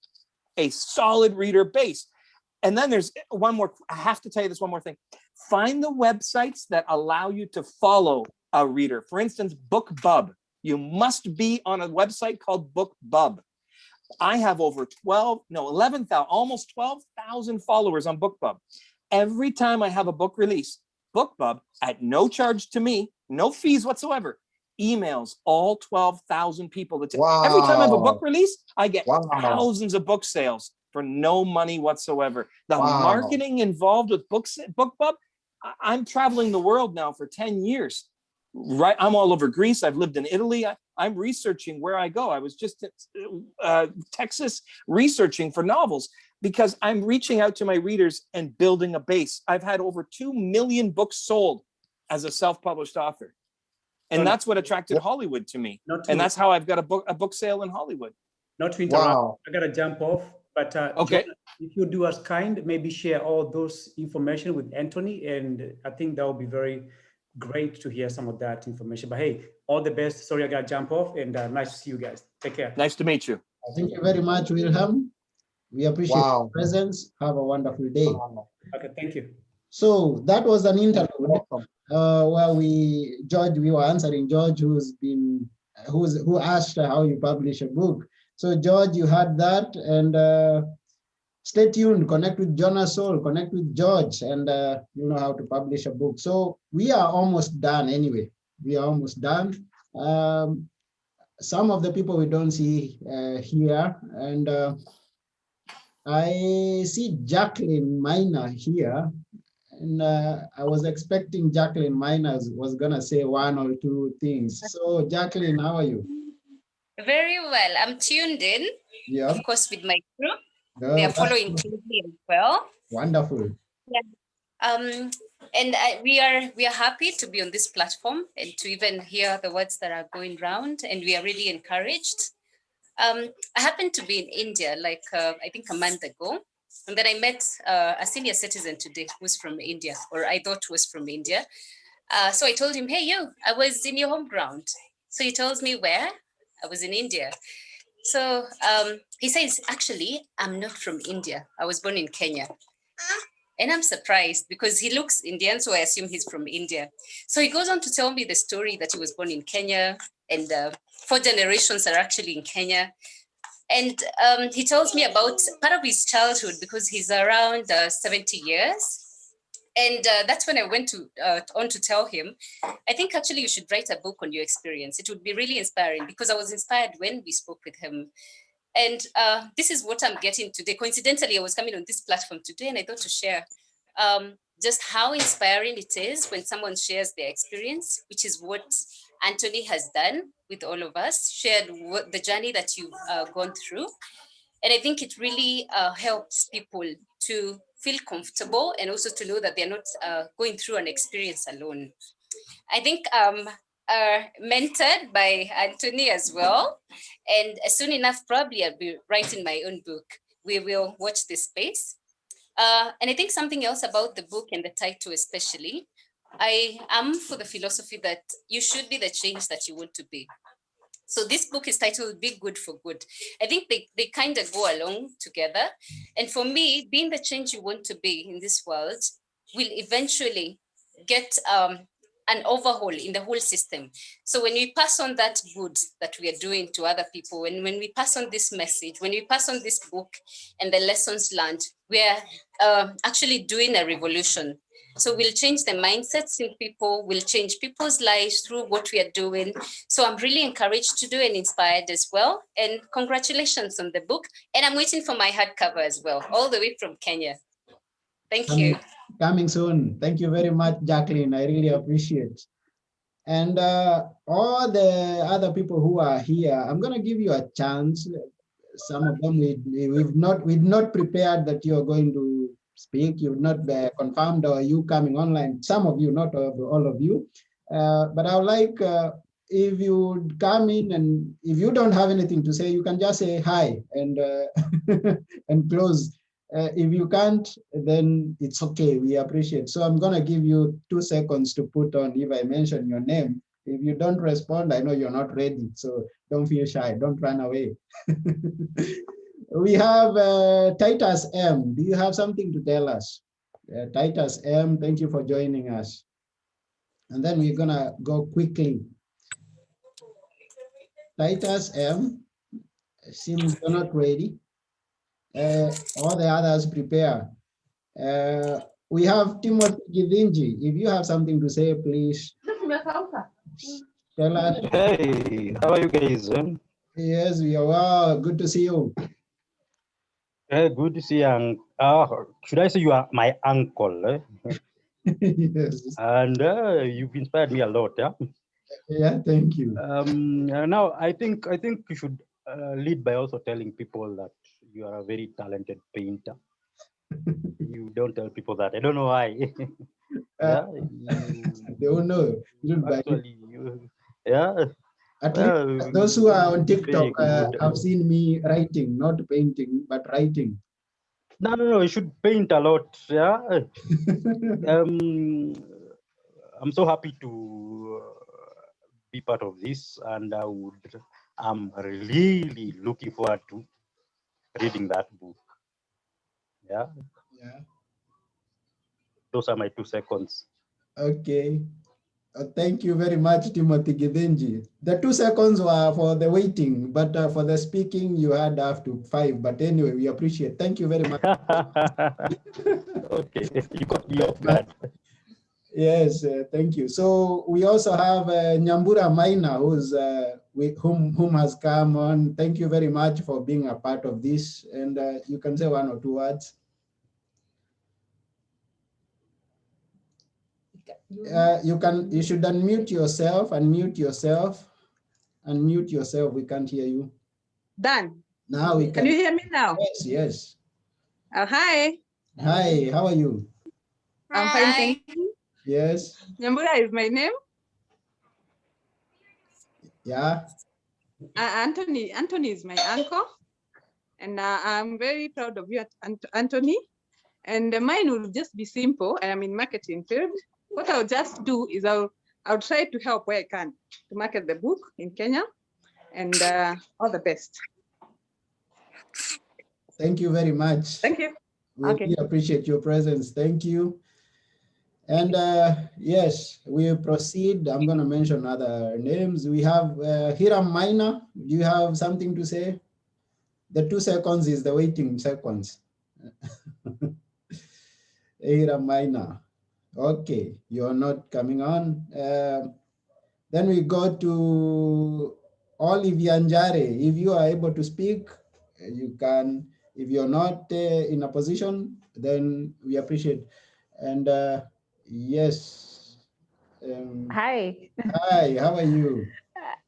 a solid reader base. And then there's one more, I have to tell you this one more thing. Find the websites that allow you to follow a reader. For instance, BookBub. You must be on a website called BookBub. I have over 11,000, almost 12,000 followers on BookBub. Every time I have a book release, BookBub, at no charge to me, no fees whatsoever, emails all 12,000 people. Every time I have a book release, I get thousands of book sales for no money whatsoever. The marketing involved with BookBub, I'm traveling the world now for 10 years. Right, I'm all over Greece. I've lived in Italy. I'm researching where I go. I was just at Texas researching for novels because I'm reaching out to my readers and building a base. I've had over 2 million books sold as a self-published author. And that's what attracted Hollywood to me. And that's how I've got a book sale in Hollywood. Not to interrupt, I got to jump off. But okay. John, if you do us kind, maybe share all those information with Anthony. And I think that will be very great to hear some of that information. But hey, all the best. Sorry, I got to jump off, and nice to see you guys. Take care. Nice to meet you. Thank you very much, Wilhelm. We appreciate your presence. Have a wonderful day. Okay, thank you. So that was an interlude where we were answering George, who asked how you publish a book. So George, you had that, and stay tuned, connect with Jonas Sol, connect with George, and you know how to publish a book. So we are almost done anyway. we are almost done. Some of the people we don't see here, and I see Jacqueline Miner here, and I was expecting Jacqueline Miner was gonna say one or two things. So Jacqueline, how are you? Very well. I'm tuned in, Yeah. of course, with my crew. Oh, They are that's following closely as well. wonderful. Yeah. And we are happy to be on this platform and to even hear the words that are going round, and we are really encouraged. I happened to be in India, like I think a month ago, and then I met a senior citizen today who's from India, or I thought was from India. So I told him, hey, I was in your home ground. So he tells me where? I was in India. So he says, actually, I'm not from India. I was born in Kenya. And I'm surprised because he looks Indian, so I assume he's from India. So he goes on to tell me the story that he was born in Kenya, and 4 generations are actually in Kenya. And he tells me about part of his childhood because he's around 70 years. And that's when I went on to tell him, I think actually you should write a book on your experience. It would be really inspiring, because I was inspired when we spoke with him. And this is what I'm getting today. Coincidentally, I was coming on this platform today, and I thought to share just how inspiring it is when someone shares their experience, which is what Anthony has done with all of us, shared what the journey that you've gone through. And I think it really helps people to feel comfortable, and also to know that they're not going through an experience alone. I think mentored by Anthony as well. And soon enough, probably I'll be writing my own book. We will watch this space. And I think something else about the book and the title especially, I am for the philosophy that you should be the change that you want to be. So this book is titled Be Good for Good. I think they kind of go along together. And for me, being the change you want to be in this world will eventually get an overhaul in the whole system. So when we pass on that good that we are doing to other people, and when we pass on this message, when we pass on this book and the lessons learned, we are actually doing a revolution. So we'll change the mindsets in people, we'll change people's lives through what we are doing. So I'm really encouraged to do and inspired as well. And congratulations on the book. And I'm waiting for my hardcover as well, all the way from Kenya. Thank you. Coming soon. Thank you very much, Jacqueline. I really appreciate. And all the other people who are here, I'm going to give you a chance. Some of them we've not prepared that you're going to speak. You've not confirmed, or you coming online. Some of you, not all of you. But I would like if you come in, and if you don't have anything to say, you can just say hi and and close. If you can't, then it's okay. We appreciate. So I'm gonna give you 2 seconds to put on if I mention your name. If you don't respond, I know you're not ready. So don't feel shy. Don't run away. We have Titus M. Do you have something to tell us? Titus M, thank you for joining us. And then we're gonna go quickly. Titus M, seems you're not ready. All the others prepare. We have Timothy Givinji. If you have something to say, please tell us. Hey, how are you guys? Yes, we are. Wow, good to see you. Good to see you. Should I say you are my uncle? Yes. And you've inspired me a lot. Yeah. Yeah. Thank you. Now I think you should lead by also telling people that you are a very talented painter. You don't tell people that. I don't know why. Yeah. They don't know. Actually, yeah. At least those who are on TikTok have seen me writing, not painting, but writing. No, you should paint a lot. Yeah. I'm so happy to be part of this, and I'm really looking forward to reading that book. Yeah. Yeah. Those are my 2 seconds. Okay. Thank you very much, Timothy Givenji. The 2 seconds were for the waiting, but for the speaking, you had up to 5. But anyway, we appreciate. Thank you very much. Okay, you got me off guard. Yes, thank you. So we also have Nyambura Maina, whom has come on. Thank you very much for being a part of this. And you can say one or two words. You should unmute yourself, unmute yourself, unmute yourself. We can't hear you. Done. Now we can. Can you hear me now? Yes, yes. Hi. Hi, how are you? I'm fine, thank you. Yes. Nyambura is my name. Yeah. Anthony is my uncle. And I'm very proud of you, Anthony. And mine will just be simple. I am in marketing field. What I'll just do is I'll try to help where I can to market the book in Kenya. And all the best. Thank you very much. Thank you. We really appreciate your presence. Thank you. And yes, we proceed. I'm going to mention other names. We have Hiram Maina. Do you have something to say? The 2 seconds is the waiting seconds. Hiram Maina. Okay, you're not coming on. Then we go to Olivia Njare. If you are able to speak, you can. If you're not in a position, then we appreciate. And yes. Hi. Hi, how are you?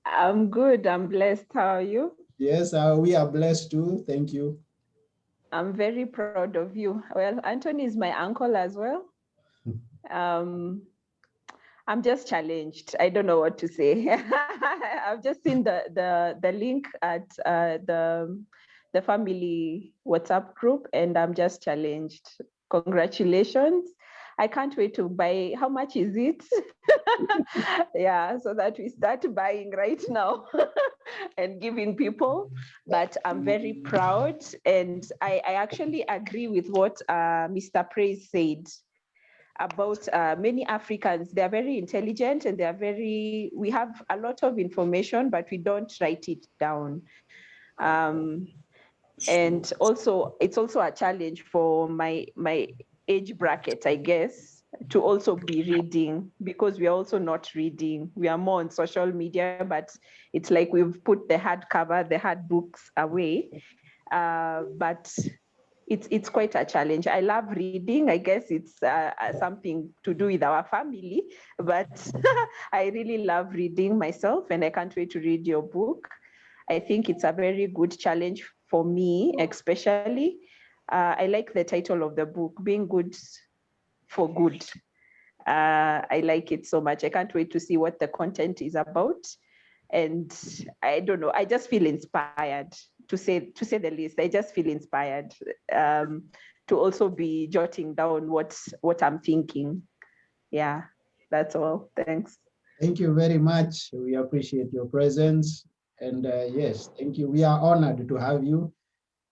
I'm good. I'm blessed. How are you? Yes, we are blessed too. Thank you. I'm very proud of you. Well, Anthony is my uncle as well. I'm just challenged. I don't know what to say. I've just seen the link at the family WhatsApp group, and I'm just challenged. Congratulations. I can't wait to buy. How much is it? Yeah, so that we start buying right now and giving people. But I'm very proud, and I actually agree with what Mr. Praise said about many Africans. They're very intelligent and we have a lot of information, but we don't write it down. And also, it's also a challenge for my age bracket, I guess, to also be reading, because we are also not reading. We are more on social media, but it's like we've put the hardcover, the hard books away. But it's quite a challenge. I love reading. I guess it's something to do with our family, but I really love reading myself, and I can't wait to read your book. I think it's a very good challenge for me, especially. I like the title of the book, Being Good for Good. I like it so much. I can't wait to see what the content is about. And I don't know, I just feel inspired, to say the least. I just feel inspired to also be jotting down what I'm thinking. Yeah, that's all. Thanks. Thank you very much. We appreciate your presence. And yes, thank you. We are honored to have you.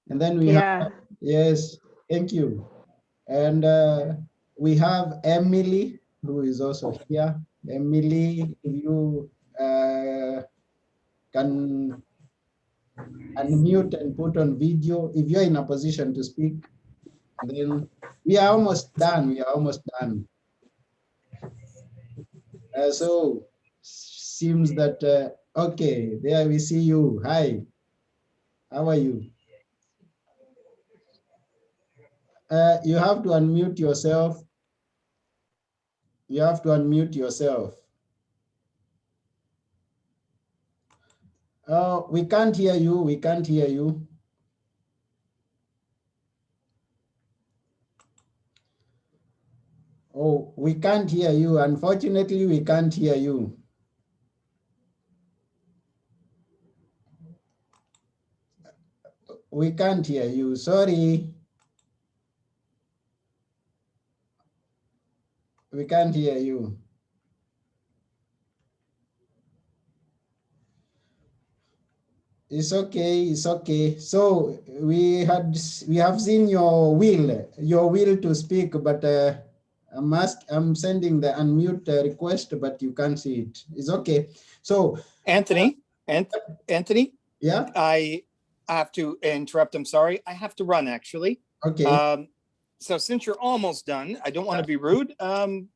And then we have, yes, thank you. And we have Emily, who is also here. Emily, if you can unmute and put on video, if you're in a position to speak, then we are almost done. We are almost done. So seems that, okay, there we see you. Hi, how are you? You have to unmute yourself. You have to unmute yourself. Oh, we can't hear you. We can't hear you. Oh, we can't hear you. Unfortunately, we can't hear you. We can't hear you. Sorry. We can't hear you. It's okay. It's okay. So we have seen your will to speak, but I'm sending the unmute request, but you can't see it. It's okay. So Anthony, yeah, I have to interrupt. I'm sorry. I have to run actually. Okay. So since you're almost done, I don't want to be rude.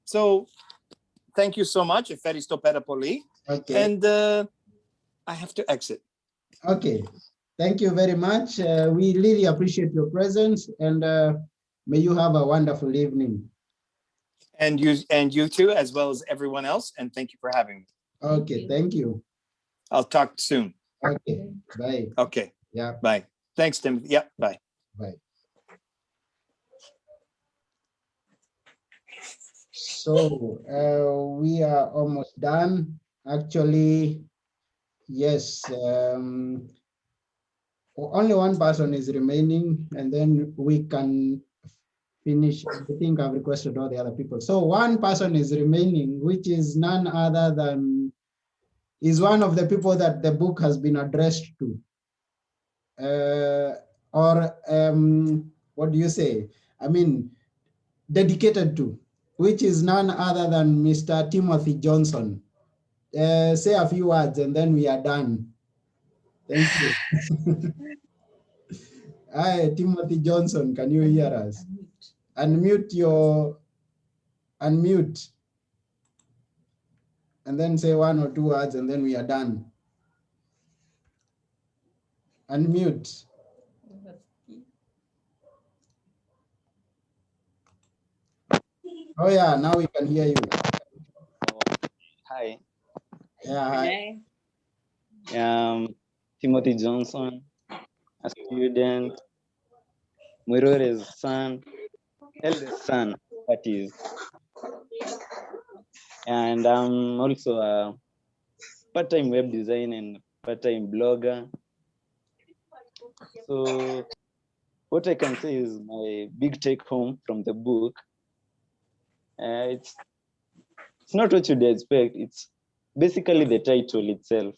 So thank you so much. Eferisto Perapoli. Okay. And I have to exit. Okay. Thank you very much. We really appreciate your presence, and may you have a wonderful evening. And you too, as well as everyone else. And thank you for having me. Okay. Thank you. I'll talk soon. Okay. Bye. Okay. Yeah. Bye. Thanks, Tim. Yeah. Bye. Bye. So we are almost done. Actually, yes. Only one person is remaining, and then we can finish. I think I've requested all the other people. So one person is remaining, which is none other than, is one of the people that the book has been addressed to. What do you say? I mean, dedicated to, which is none other than Mr. Timothy Johnson. Say a few words and then we are done. Thank you. Hi, Timothy Johnson, can you hear us? Unmute. And then say one or two words and then we are done. Unmute. Oh yeah, now we can hear you. Hi. Yeah, hi. Timothy Johnson, a student, Muiruri's son, eldest son, that is. And I'm also a part-time web designer and part-time blogger. So what I can say is my big take home from the book, it's not what you'd expect. It's basically the title itself.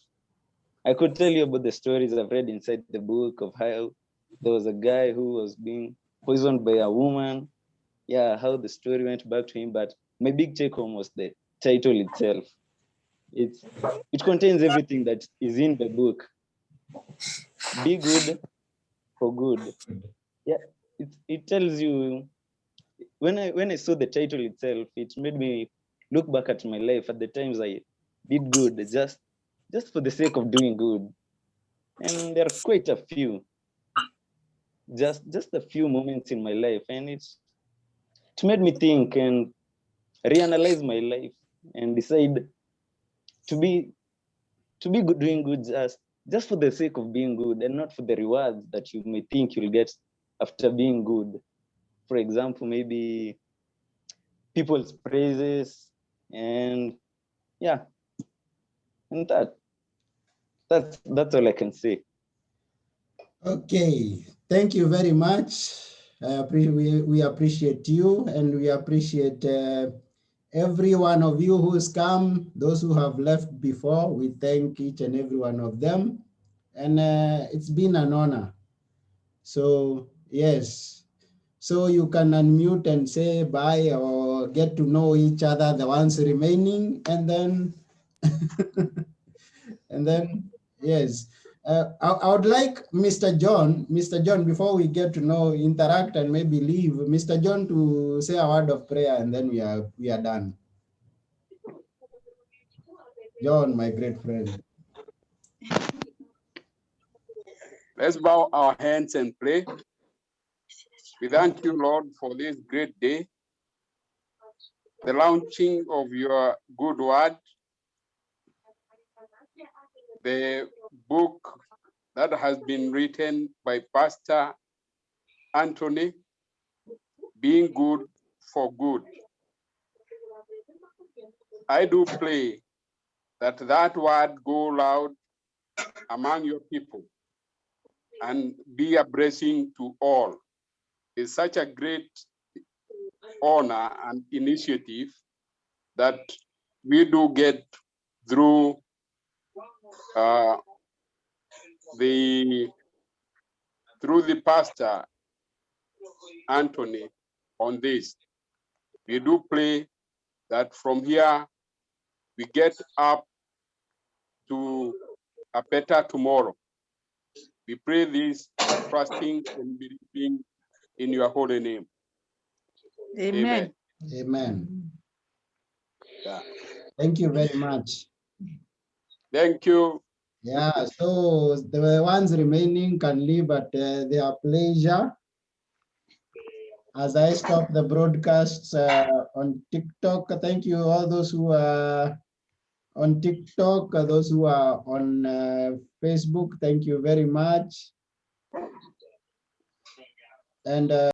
I could tell you about the stories I've read inside the book of how there was a guy who was being poisoned by a woman. Yeah, how the story went back to him. But my big take home was the title itself. It contains everything that is in the book. Be good for good. Yeah, it tells you. When I saw the title itself, it made me look back at my life at the times I did good just for the sake of doing good. And there are quite a few, just a few moments in my life, and it made me think and reanalyze my life and decide to be good, doing good just for the sake of being good and not for the rewards that you may think you'll get after being good. For example, maybe people's praises, and yeah, and that's all I can say. Okay, thank you very much. We appreciate you, and we appreciate every one of you who's come, those who have left before. We thank each and every one of them, and it's been an honor. So yes, so you can unmute and say bye or get to know each other, the ones remaining, and then and then yes. I would like Mr. John, before we get to know, interact and maybe leave, Mr. John to say a word of prayer and then we are done. John, my great friend. Let's bow our hands and pray. We thank you, Lord, for this great day, the launching of your good word, the book that has been written by Pastor Anthony, Being Good for Good. I do pray that word go loud among your people and be a blessing to all. It's such a great honor and initiative that we do get through the pastor Anthony on this. We do pray that from here we get up to a better tomorrow. We pray this trusting and believing in your holy name. Amen. Amen. Yeah. Thank you very much. Thank you. Yeah, so the ones remaining can leave at their pleasure. As I stop the broadcasts on TikTok, thank you all those who are on TikTok, those who are on Facebook, thank you very much. And